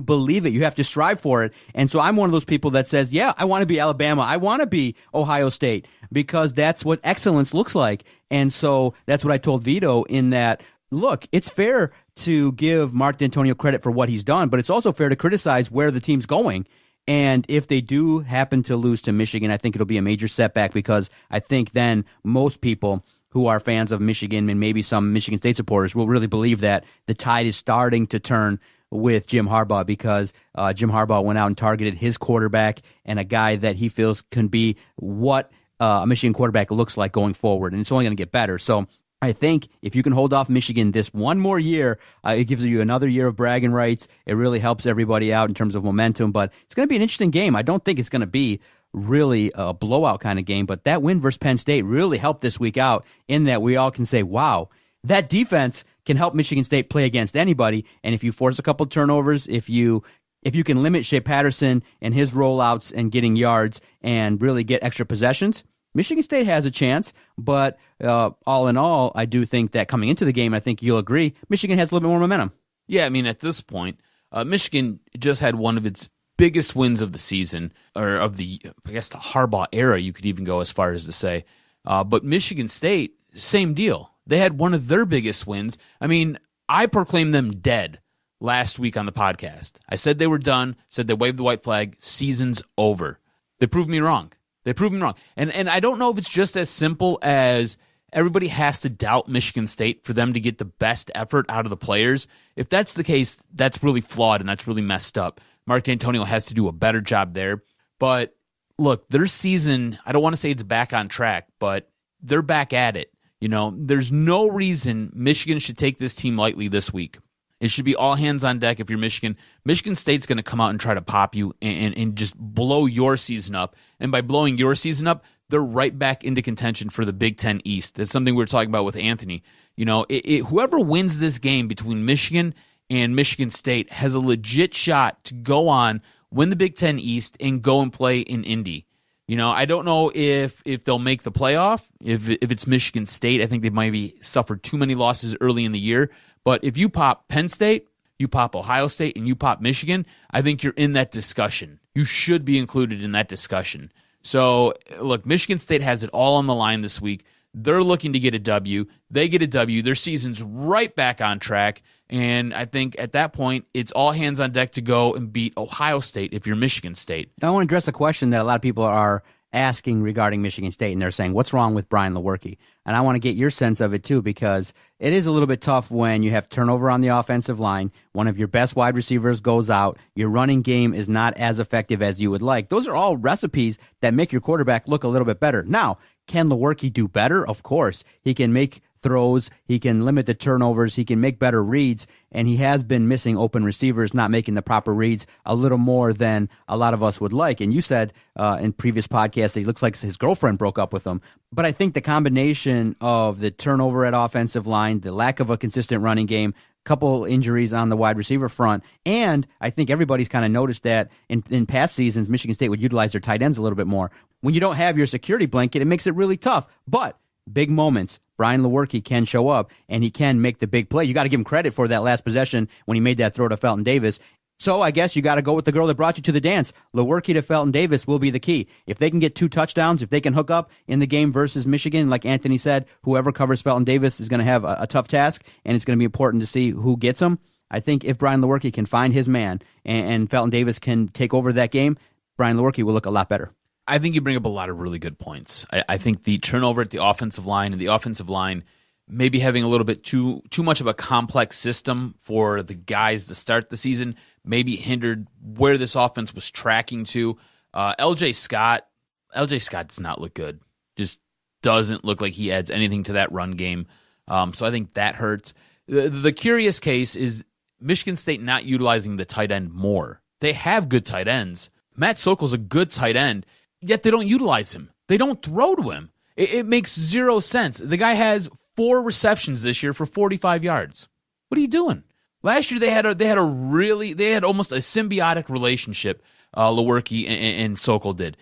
believe it. You have to strive for it. And so I'm one of those people that says, yeah, I want to be Alabama. I want to be Ohio State, because that's what excellence looks like. And so that's what I told Vito in that, look, it's fair to give Mark D'Antonio credit for what he's done, but it's also fair to criticize where the team's going. And if they do happen to lose to Michigan, I think it'll be a major setback, because I think then most people who are fans of Michigan and maybe some Michigan State supporters will really believe that the tide is starting to turn with Jim Harbaugh, because Jim Harbaugh went out and targeted his quarterback and a guy that he feels can be what a Michigan quarterback looks like going forward, and it's only going to get better. So I think if you can hold off Michigan this one more year, it gives you another year of bragging rights. It really helps everybody out in terms of momentum, but it's going to be an interesting game. I don't think it's going to be really a blowout kind of game, but that win versus Penn State really helped this week out in that we all can say, wow, that defense can help Michigan State play against anybody. And if you force a couple turnovers, if you can limit Shea Patterson and his rollouts and getting yards and really get extra possessions, Michigan State has a chance. But all in all, I do think that coming into the game, I think you'll agree, Michigan has a little bit more momentum. Yeah, I mean, at this point, Michigan just had one of its biggest wins of the season, or of the Harbaugh era, you could even go as far as to say. But Michigan State, same deal. They had one of their biggest wins. I mean, I proclaimed them dead last week on the podcast. I said they were done, said they waved the white flag, season's over. They proved me wrong. And I don't know if it's just as simple as everybody has to doubt Michigan State for them to get the best effort out of the players. If that's the case, that's really flawed and that's really messed up. Mark D'Antonio has to do a better job there. But look, their season, I don't want to say it's back on track, but they're back at it. You know, there's no reason Michigan should take this team lightly this week. It should be all hands on deck if you're Michigan. Michigan State's going to come out and try to pop you and just blow your season up. And by blowing your season up, they're right back into contention for the Big Ten East. That's something we were talking about with Anthony. You know, whoever wins this game between Michigan and Michigan State has a legit shot to go on win the Big Ten East, and go and play in Indy. I don't know if they'll make the playoff. If it's Michigan State, I think they maybe suffered too many losses early in the year. But if you pop Penn State, you pop Ohio State, and you pop Michigan, I think you're in that discussion. You should be included in that discussion. So, look, Michigan State has it all on the line this week. They're looking to get a W. They get a W. Their season's right back on track. And I think at that point, it's all hands on deck to go and beat Ohio State if you're Michigan State. I want to address a question that a lot of people are asking regarding Michigan State, and they're saying, what's wrong with Brian Lewerke? And I want to get your sense of it, too, because it is a little bit tough when you have turnover on the offensive line, one of your best wide receivers goes out, your running game is not as effective as you would like. Those are all recipes that make your quarterback look a little bit better. Now, can Lewerke do better? Of course. He can make throws, he can limit the turnovers, he can make better reads, and he has been missing open receivers, not making the proper reads a little more than a lot of us would like. And you said in previous podcasts that he looks like his girlfriend broke up with him. But I think the combination of the turnover at offensive line, the lack of a consistent running game, couple injuries on the wide receiver front, and I think everybody's kind of noticed that in past seasons, Michigan State would utilize their tight ends a little bit more. When you don't have your security blanket, it makes it really tough. But big moments, Brian Lewerke can show up, and he can make the big play. You got to give him credit for that last possession when he made that throw to Felton Davis. So I guess you got to go with the girl that brought you to the dance. Lewerke to Felton Davis will be the key. If they can get 2 touchdowns, if they can hook up in the game versus Michigan, like Anthony said, whoever covers Felton Davis is going to have a tough task, and it's going to be important to see who gets him. I think if Brian Lewerke can find his man and Felton Davis can take over that game, Brian Lewerke will look a lot better. I think you bring up a lot of really good points. I think the turnover at the offensive line and the offensive line maybe having a little bit too much of a complex system for the guys to start the season maybe hindered where this offense was tracking to. LJ Scott does not look good. Just doesn't look like he adds anything to that run game. So I think that hurts. The curious case is Michigan State not utilizing the tight end more. They have good tight ends. Matt Sokol's a good tight end, yet they don't utilize him. They don't throw to him. It makes zero sense. The guy has 4 receptions this year for 45 yards. What are you doing? Last year they had almost a symbiotic relationship. Lewerke and Sokol did.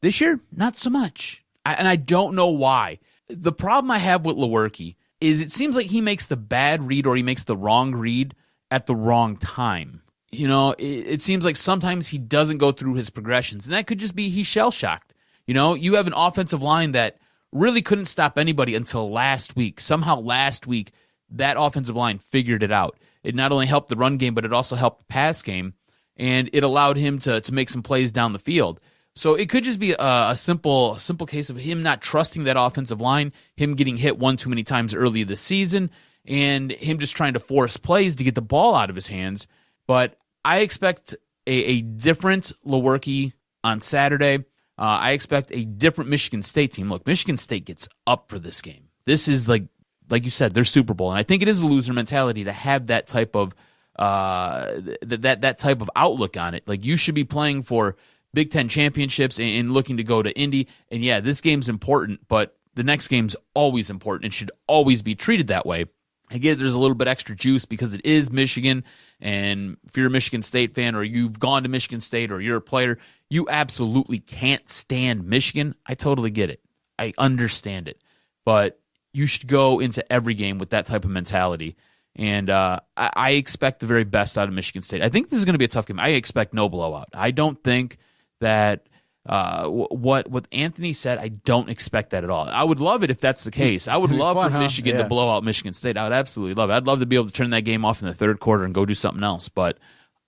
This year, not so much. And I don't know why. The problem I have with Lewerke is it seems like he makes the bad read or he makes the wrong read at the wrong time. It seems like sometimes he doesn't go through his progressions, and that could just be he's shell-shocked. You have an offensive line that really couldn't stop anybody until last week. Somehow last week, that offensive line figured it out. It not only helped the run game, but it also helped the pass game, and it allowed him to make some plays down the field. So it could just be a simple case of him not trusting that offensive line, him getting hit one too many times early this season, and him just trying to force plays to get the ball out of his hands. But I expect a different Lewerke on Saturday. I expect a different Michigan State team. Look, Michigan State gets up for this game. This is like you said, their Super Bowl, and I think it is a loser mentality to have that type of that type of outlook on it. Like, you should be playing for Big Ten championships and looking to go to Indy. And yeah, this game's important, but the next game's always important and should always be treated that way. Again, there's a little bit extra juice because it is Michigan, and if you're a Michigan State fan or you've gone to Michigan State or you're a player, you absolutely can't stand Michigan. I totally get it. I understand it. But you should go into every game with that type of mentality. And I expect the very best out of Michigan State. I think this is going to be a tough game. I expect no blowout. I don't think that what Anthony said, I don't expect that at all. I would love it if that's the case. I would love for Michigan to blow out Michigan State. I would absolutely love it. I'd love to be able to turn that game off in the third quarter and go do something else. But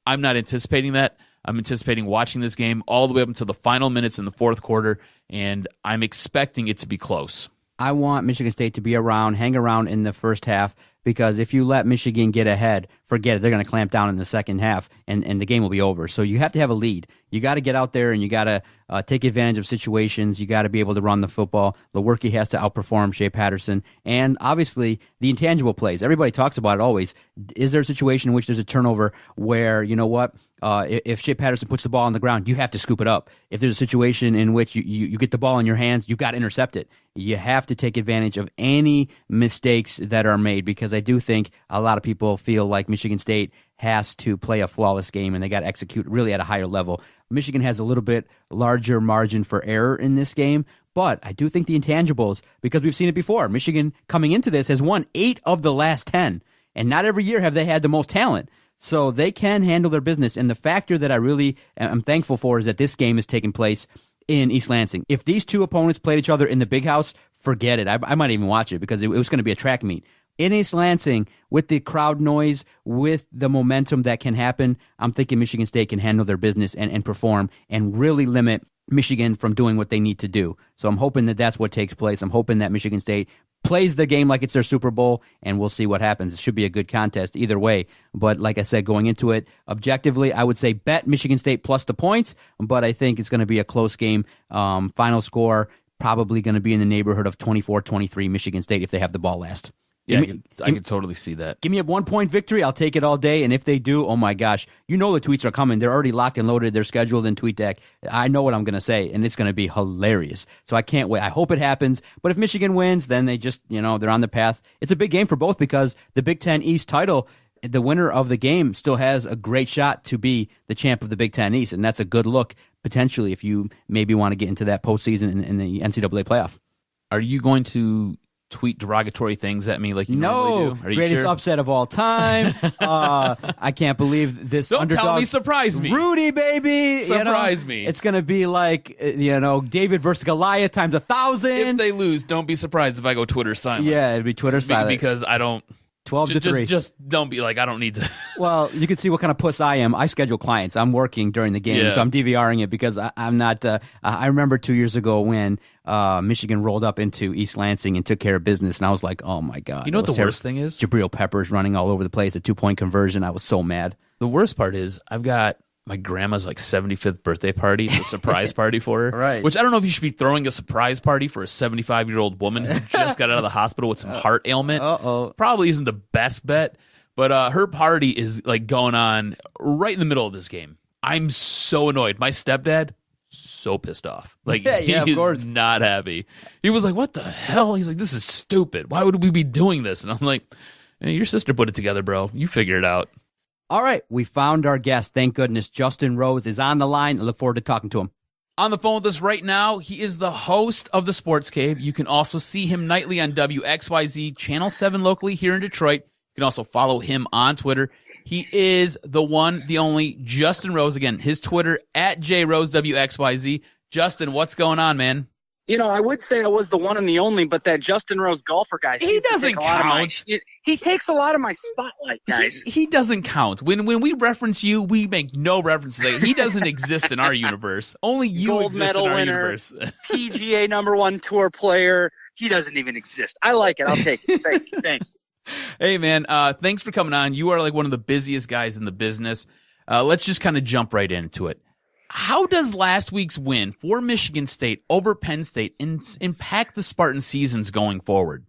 I'm not anticipating that. I'm anticipating watching this game all the way up until the final minutes in the fourth quarter, and I'm expecting it to be close. I want Michigan State to be hang around in the first half, because if you let Michigan get ahead, forget it. They're going to clamp down in the second half, and the game will be over. So you have to have a lead. You got to get out there, and you got to take advantage of situations. You got to be able to run the football. Lewerke has to outperform Shea Patterson. And obviously, the intangible plays. Everybody talks about it always. Is there a situation in which there's a turnover where, you know what, if Shea Patterson puts the ball on the ground, you have to scoop it up. If there's a situation in which you get the ball in your hands, you got to intercept it. You have to take advantage of any mistakes that are made, because I do think a lot of people feel like Michigan State has to play a flawless game, and they got to execute really at a higher level. Michigan has a little bit larger margin for error in this game, but I do think the intangibles, because we've seen it before. Michigan, coming into this, has won 8 of the last 10, and not every year have they had the most talent. So they can handle their business, and the factor that I really am thankful for is that this game is taking place in East Lansing. If these two opponents played each other in the big house, forget it. I might even watch it because it was going to be a track meet. In East Lansing, with the crowd noise, with the momentum that can happen, I'm thinking Michigan State can handle their business and perform and really limit Michigan from doing what they need to do. So I'm hoping that that's what takes place. I'm hoping that Michigan State plays the game like it's their Super Bowl, and we'll see what happens. It should be a good contest either way. But like I said, going into it, objectively, I would say bet Michigan State plus the points, but I think it's going to be a close game. Final score probably going to be in the neighborhood of 24-23 Michigan State if they have the ball last. Yeah, I can totally see that. Give me a 1-point victory. I'll take it all day. And if they do, oh my gosh, you know the tweets are coming. They're already locked and loaded. They're scheduled in TweetDeck. I know what I'm going to say, and it's going to be hilarious. So I can't wait. I hope it happens. But if Michigan wins, then they just, they're on the path. It's a big game for both because the Big Ten East title, the winner of the game still has a great shot to be the champ of the Big Ten East. And that's a good look, potentially, if you maybe want to get into that postseason in the NCAA playoff. Are you going to tweet derogatory things at me like you normally do? Are you greatest sure? upset of all time. I can't believe this. Don't underdog. tell me, surprise me. Rudy, baby. Surprise me. It's going to be like, David versus Goliath times 1,000. If they lose, don't be surprised if I go Twitter silent. Yeah, it'd be Twitter silent. Because I don't. 12-3. Just don't be like, I don't need to. Well, you can see what kind of puss I am. I schedule clients. I'm working during the game, so I'm DVRing it because I'm not. I remember 2 years ago when Michigan rolled up into East Lansing and took care of business, and I was like, oh my God. You know what the worst thing is? Jabril Peppers running all over the place, a 2-point conversion. I was so mad. The worst part is I've got my grandma's 75th birthday party, a surprise party for her. Right. Which I don't know if you should be throwing a surprise party for a 75-year-old woman who just got out of the hospital with some heart ailment. Uh-oh. Probably isn't the best bet, but her party is going on right in the middle of this game. I'm so annoyed. My stepdad, so pissed off. Of course. Not happy. He was like, what the hell? He's like, this is stupid. Why would we be doing this? And I'm like, hey, your sister put it together, bro. You figure it out. All right, we found our guest. Thank goodness. Justin Rose is on the line. I look forward to talking to him. On the phone with us right now, he is the host of the Sports Cave. You can also see him nightly on WXYZ Channel 7 locally here in Detroit. You can also follow him on Twitter. He is the one, the only Justin Rose. Again, his Twitter at JRoseWXYZ. Justin, what's going on, man? I would say I was the one and the only, but that Justin Rose golfer guy. He doesn't count. He takes a lot of my spotlight, guys. He doesn't count. When we reference you, we make no references. He doesn't exist in our universe. Only you Gold exist medal in our winner, universe. PGA #1 tour player. He doesn't even exist. I like it. I'll take it. Thanks. Hey, man. Thanks for coming on. You are one of the busiest guys in the business. Let's just kind of jump right into it. How does last week's win for Michigan State over Penn State impact the Spartan seasons going forward?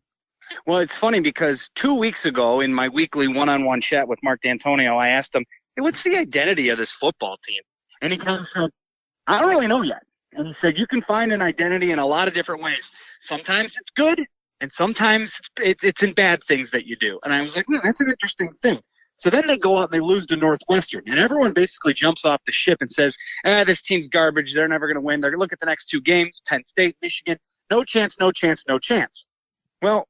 Well, it's funny because 2 weeks ago in my weekly one-on-one chat with Mark D'Antonio, I asked him, hey, what's the identity of this football team? And he kind of said, I don't really know yet. And he said, you can find an identity in a lot of different ways. Sometimes it's good, and sometimes it's in bad things that you do. And I was like, that's an interesting thing. So then they go out and they lose to Northwestern, and everyone basically jumps off the ship and says, this team's garbage. They're never going to win. They're going to look at the next 2 games, Penn State, Michigan. No chance, no chance, no chance. Well,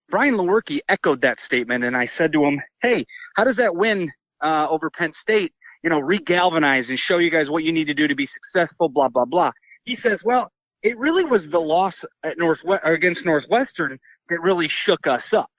Brian Lewerke echoed that statement, and I said to him, hey, how does that win over Penn State, re-galvanize and show you guys what you need to do to be successful, blah, blah, blah. He says, well, it really was the loss at against Northwestern that really shook us up.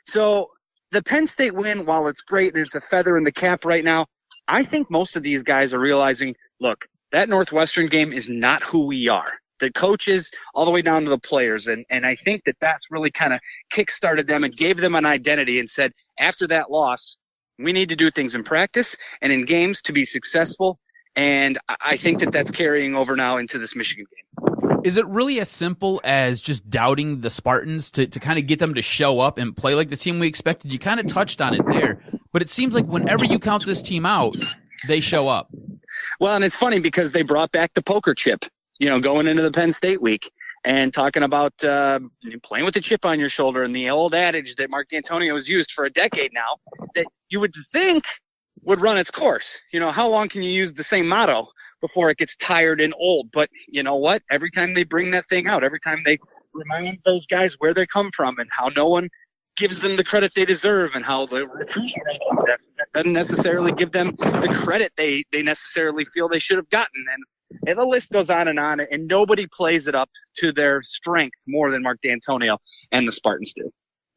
So the Penn State win, while it's great and it's a feather in the cap right now, I think most of these guys are realizing, look, that Northwestern game is not who we are. The coaches all the way down to the players. And I think that that's really kind of kickstarted them and gave them an identity and said, after that loss, we need to do things in practice and in games to be successful. And I think that that's carrying over now into this Michigan game. Is it really as simple as just doubting the Spartans to kind of get them to show up and play like the team we expected? You kind of touched on it there, but it seems like whenever you count this team out, they show up. Well, and it's funny because they brought back the poker chip, going into the Penn State week. and talking about playing with a chip on your shoulder and the old adage that Mark D'Antonio has used for a decade now that you would think would run its course. How long can you use the same motto before it gets tired and old? But you know what? Every time they bring that thing out, every time they remind those guys where they come from and how no one gives them the credit they deserve and how the recruiting rankings doesn't necessarily give them the credit they necessarily feel they should have gotten. And the list goes on, and nobody plays it up to their strength more than Mark D'Antonio and the Spartans do.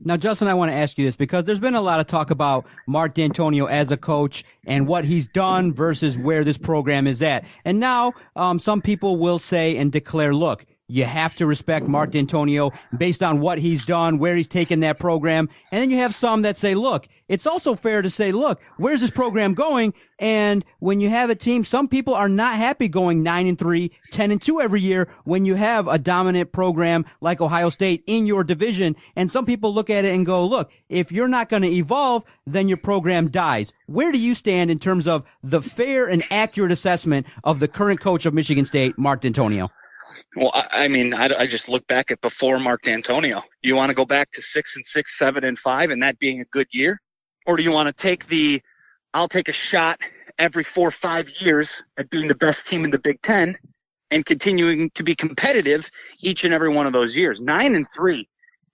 Now, Justin, I want to ask you this because there's been a lot of talk about Mark D'Antonio as a coach and what he's done versus where this program is at. And now some people will say and declare, look, you have to respect Mark D'Antonio based on what he's done, where he's taken that program. And then you have some that say, look, it's also fair to say, look, where's this program going? And when you have a team, some people are not happy going 9-3, 10-2 every year when you have a dominant program like Ohio State in your division. And some people look at it and go, look, if you're not going to evolve, then your program dies. Where do you stand in terms of the fair and accurate assessment of the current coach of Michigan State, Mark D'Antonio? Well, I just look back at before Mark D'Antonio. You want to go back to 6-6, 7-5, and that being a good year? Or do you want to take I'll take a shot every 4 or 5 years at being the best team in the Big Ten and continuing to be competitive each and every one of those years? 9-3.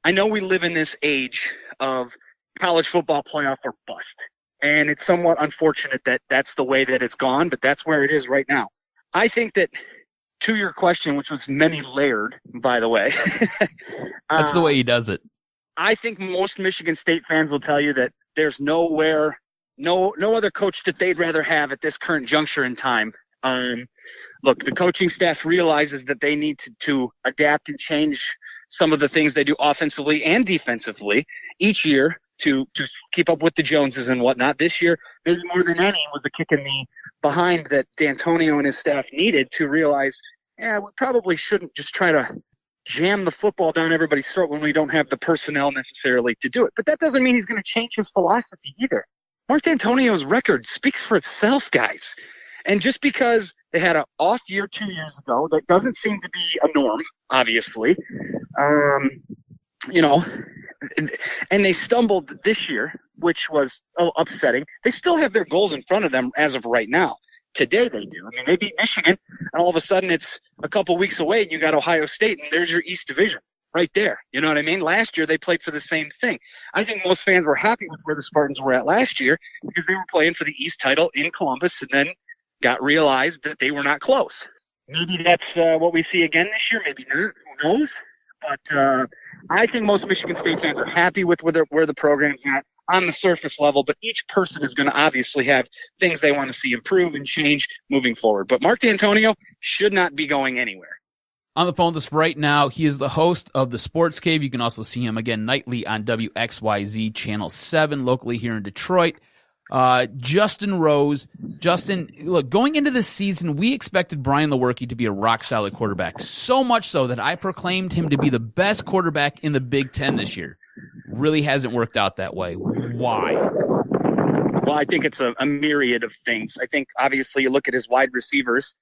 I know we live in this age of college football playoff or bust, and it's somewhat unfortunate that that's the way that it's gone, but that's where it is right now. I think that, to your question, which was many layered, by the way. That's the way he does it. I think most Michigan State fans will tell you that there's no other coach that they'd rather have at this current juncture in time. Look, the coaching staff realizes that they need to adapt and change some of the things they do offensively and defensively each year to keep up with the Joneses and whatnot. This year, maybe more than any, was a kick in the behind that D'Antonio and his staff needed to realize, we probably shouldn't just try to jam the football down everybody's throat when we don't have the personnel necessarily to do it. But that doesn't mean he's going to change his philosophy either. Mark D'Antonio's record speaks for itself, guys. And just because they had an off year 2 years ago, that doesn't seem to be a norm, obviously. And they stumbled this year, which was upsetting. They still have their goals in front of them as of right now. Today they do. I mean, they beat Michigan, and all of a sudden it's a couple weeks away, and you got Ohio State, and there's your East Division right there. You know what I mean? Last year they played for the same thing. I think most fans were happy with where the Spartans were at last year because they were playing for the East title in Columbus and then got realized that they were not close. Maybe that's what we see again this year. Maybe not. Who knows? But I think most Michigan State fans are happy with where the program's at on the surface level, but each person is going to obviously have things they want to see improve and change moving forward. But Mark D'Antonio should not be going anywhere. On the phone with us right now, he is the host of the Sports Cave. You can also see him again nightly on WXYZ Channel 7 locally here in Detroit. Justin Rose. Justin, look, going into this season, we expected Brian Lewerke to be a rock-solid quarterback, so much so that I proclaimed him to be the best quarterback in the Big Ten this year. Really hasn't worked out that way. Why? Well, I think it's a myriad of things. I think, obviously, you look at his wide receivers,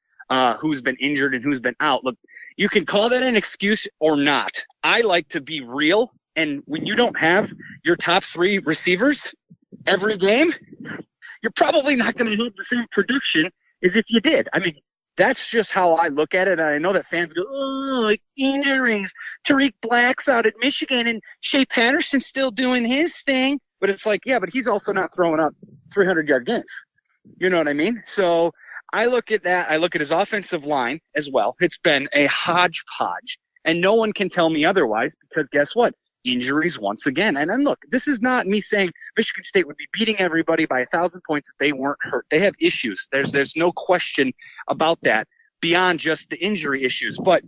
who's been injured and who's been out. Look, you can call that an excuse or not. I like to be real, and when you don't have your top 3 receivers every game, you're probably not going to have the same production as if you did. I mean, that's just how I look at it. And I know that fans go, like injuries. Tariq Black's out at Michigan and Shea Patterson's still doing his thing. But it's like, yeah, but he's also not throwing up 300-yard games. You know what I mean? So I look at that. I look at his offensive line as well. It's been a hodgepodge. And no one can tell me otherwise because guess what? Injuries once again. And then look, this is not me saying Michigan State would be beating everybody by 1,000 points if they weren't hurt. They have issues. There's no question about that beyond just the injury issues. But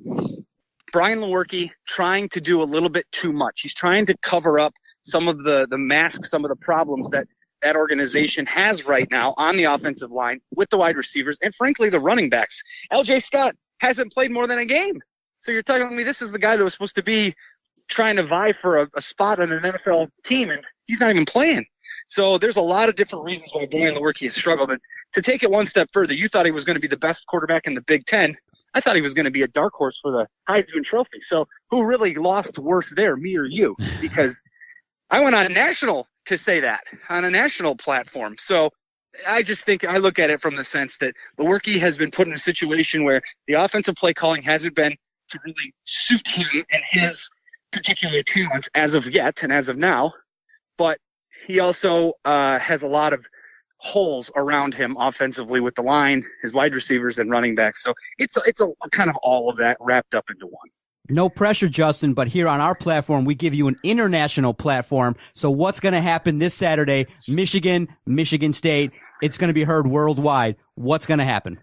Brian Lewerke trying to do a little bit too much. He's trying to cover up some of the mask, some of the problems that organization has right now on the offensive line with the wide receivers and frankly the running backs. LJ Scott hasn't played more than a game. So you're telling me this is the guy that was supposed to be trying to vie for a spot on an NFL team, and he's not even playing. So there's a lot of different reasons why Brian Lewerke has struggled. And to take it one step further, you thought he was going to be the best quarterback in the Big Ten. I thought he was going to be a dark horse for the Heisman Trophy. So who really lost worse there, me or you? Because I went on national to say that on a national platform. So I just think I look at it from the sense that Lewerke has been put in a situation where the offensive play calling hasn't been to really suit him and his particular talents as of yet and as of now. But he also has a lot of holes around him offensively with the line, his wide receivers and running backs. So it's a kind of all of that wrapped up into one. No pressure, Justin, but here on our platform, we give you an international platform. So what's going to happen this Saturday? Michigan State. It's going to be heard worldwide. What's going to happen?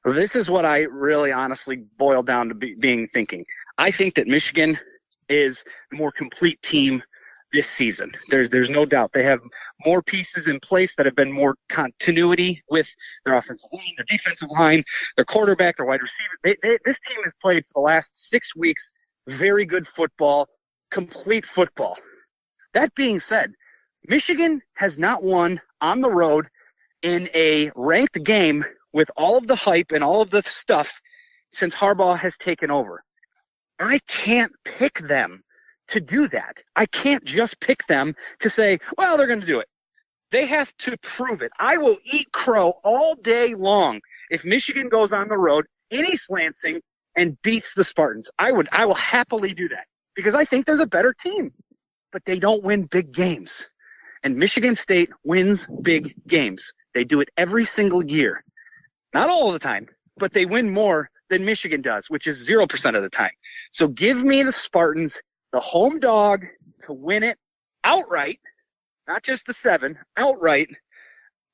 This is what I really honestly boil down to being thinking. I think that Michigan is the more complete team this season. There's no doubt. They have more pieces in place that have been more continuity with their offensive line, their defensive line, their quarterback, their wide receiver. This team has played for the last 6 weeks very good football, complete football. That being said, Michigan has not won on the road in a ranked game with all of the hype and all of the stuff since Harbaugh has taken over. I can't pick them to do that. I can't just pick them to say, well, they're going to do it. They have to prove it. I will eat crow all day long if Michigan goes on the road in East Lansing and beats the Spartans. I will happily do that because I think they're the better team, but they don't win big games. And Michigan State wins big games. They do it every single year. Not all of the time, but they win more than Michigan does, which is 0% of the time. So give me the Spartans, the home dog, to win it outright, not just the 7, outright.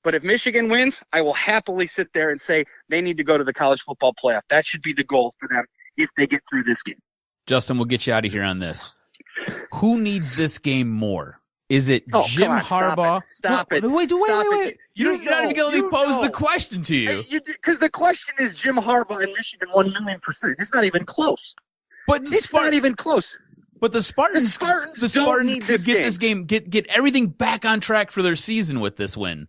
But if Michigan wins, I will happily sit there and say they need to go to the college football playoff. That should be the goal for them if they get through this game. Justin, we'll get you out of here on this. Who needs this game more? Is it Jim Harbaugh? Stop it. Wait. You're not even going to pose the question to you. Because the question is Jim Harbaugh and Michigan 1,000,000%. It's not even close. But it's not even close. But the Spartans could get this game, get everything back on track for their season with this win.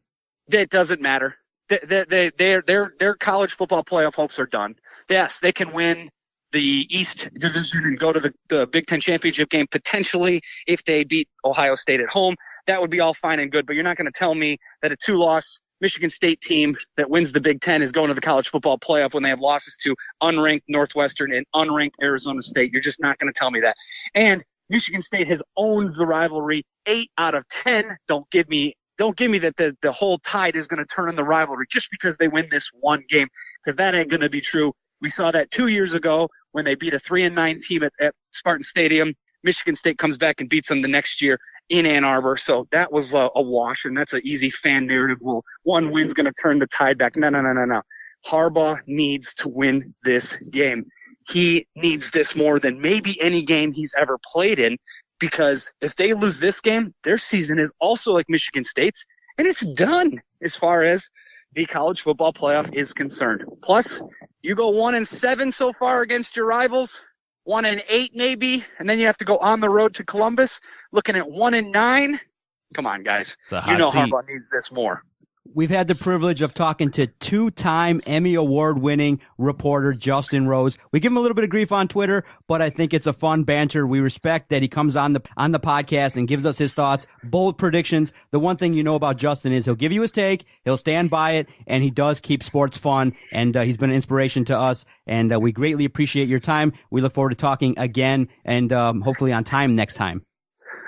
It doesn't matter. Their college football playoff hopes are done. Yes, they can win the East Division and go to the Big Ten championship game potentially if they beat Ohio State at home. That would be all fine and good, but you're not going to tell me that a 2-loss Michigan State team that wins the Big Ten is going to the college football playoff when they have losses to unranked Northwestern and unranked Arizona State. You're just not going to tell me that. And Michigan State has owned the rivalry 8 out of 10. Don't give me that the whole tide is going to turn in the rivalry just because they win this one game, because that ain't going to be true. We saw that 2 years ago when they beat a 3-9 team at Spartan Stadium. Michigan State comes back and beats them the next year in Ann Arbor. So that was a wash, and that's an easy fan narrative. Well, one win's going to turn the tide back. No. Harbaugh needs to win this game. He needs this more than maybe any game he's ever played in, because if they lose this game, their season is also like Michigan State's, and it's done as far as the college football playoff is concerned. Plus, you go 1-7 so far against your rivals, 1-8 maybe, and then you have to go on the road to Columbus, looking at 1-9. Come on, guys. You know Harbaugh needs this more. We've had the privilege of talking to 2-time Emmy Award-winning reporter Justin Rose. We give him a little bit of grief on Twitter, but I think it's a fun banter. We respect that he comes on the podcast and gives us his thoughts, bold predictions. The one thing you know about Justin is he'll give you his take, he'll stand by it, and he does keep sports fun, and he's been an inspiration to us, and we greatly appreciate your time. We look forward to talking again, and hopefully on time next time.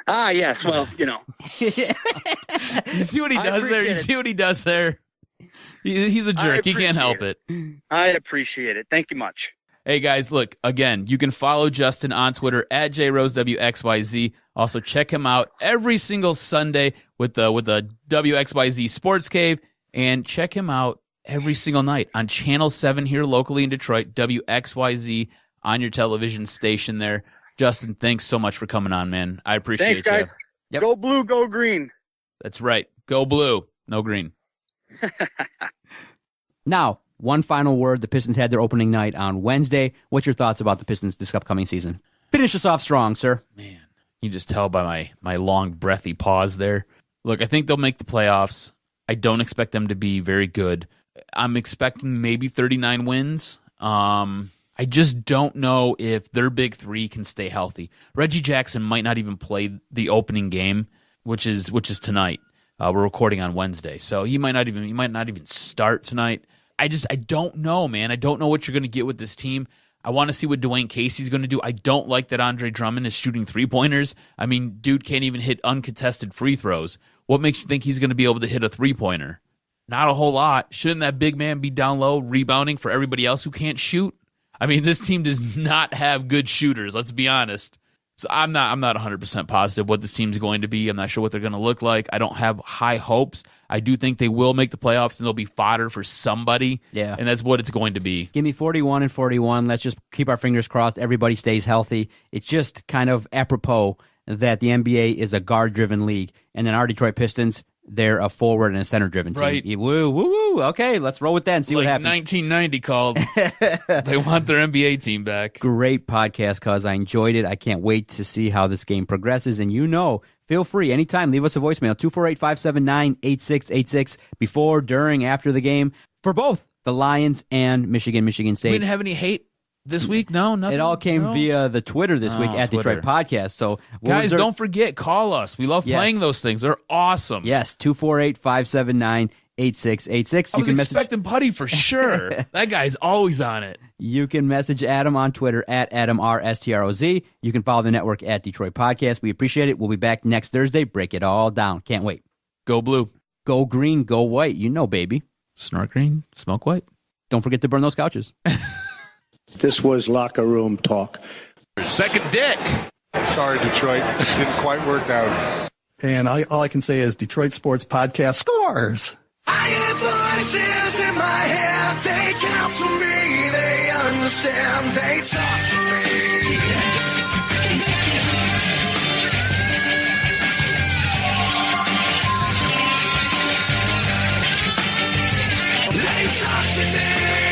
Ah, yes. Well, you know. You see what he does there? You see what he does there? He's a jerk. He can't help it. I appreciate it. Thank you much. Hey, guys, look, again, you can follow Justin on Twitter at JRoseWXYZ. Also, check him out every single Sunday with the WXYZ Sports Cave. And check him out every single night on Channel 7 here locally in Detroit, WXYZ on your television station there. Justin, thanks so much for coming on, man. I appreciate it. Thanks, guys. Yep. Go blue, go green. That's right. Go blue, no green. Now, one final word. The Pistons had their opening night on Wednesday. What's your thoughts about the Pistons this upcoming season? Finish us off strong, sir. Man, you just tell by my long, breathy pause there. Look, I think they'll make the playoffs. I don't expect them to be very good. I'm expecting maybe 39 wins. I just don't know if their big three can stay healthy. Reggie Jackson might not even play the opening game, which is tonight. We're recording on Wednesday, so he might not even start tonight. I don't know, man. I don't know what you're going to get with this team. I want to see what Dwayne Casey's going to do. I don't like that Andre Drummond is shooting three-pointers. I mean, dude can't even hit uncontested free throws. What makes you think he's going to be able to hit a three-pointer? Not a whole lot. Shouldn't that big man be down low rebounding for everybody else who can't shoot? I mean, this team does not have good shooters, let's be honest. So I'm not 100% positive what this team's going to be. I'm not sure what they're going to look like. I don't have high hopes. I do think they will make the playoffs and they'll be fodder for somebody. Yeah. And that's what it's going to be. Give me 41 and 41. Let's just keep our fingers crossed. Everybody stays healthy. It's just kind of apropos that the NBA is a guard-driven league. And then our Detroit Pistons, they're a forward and a center-driven team. Right. Woo, woo, woo. Okay, let's roll with that and see what happens. 1990 called. They want their NBA team back. Great podcast, cuz I enjoyed it. I can't wait to see how this game progresses. And feel free anytime. Leave us a voicemail, 248-579-8686, before, during, after the game, for both the Lions and Michigan State. We didn't have any hate this week? No, nothing. It all came via the Twitter this week at Twitter. Detroit Podcast. So guys, don't forget, call us. We love playing those things. They're awesome. Yes, 248-579-8686. I was expecting Putty for sure. That guy's always on it. You can message Adam on Twitter at AdamRSTROZ. You can follow the network at Detroit Podcast. We appreciate it. We'll be back next Thursday. Break it all down. Can't wait. Go blue. Go green. Go white. Baby. Snort green. Smoke white. Don't forget to burn those couches. This was locker room talk. Second dick. Sorry, Detroit. Didn't quite work out. And all I can say is Detroit Sports Podcast scores. I hear voices in my head. They counsel me. They understand. They talk to me. They talk to me.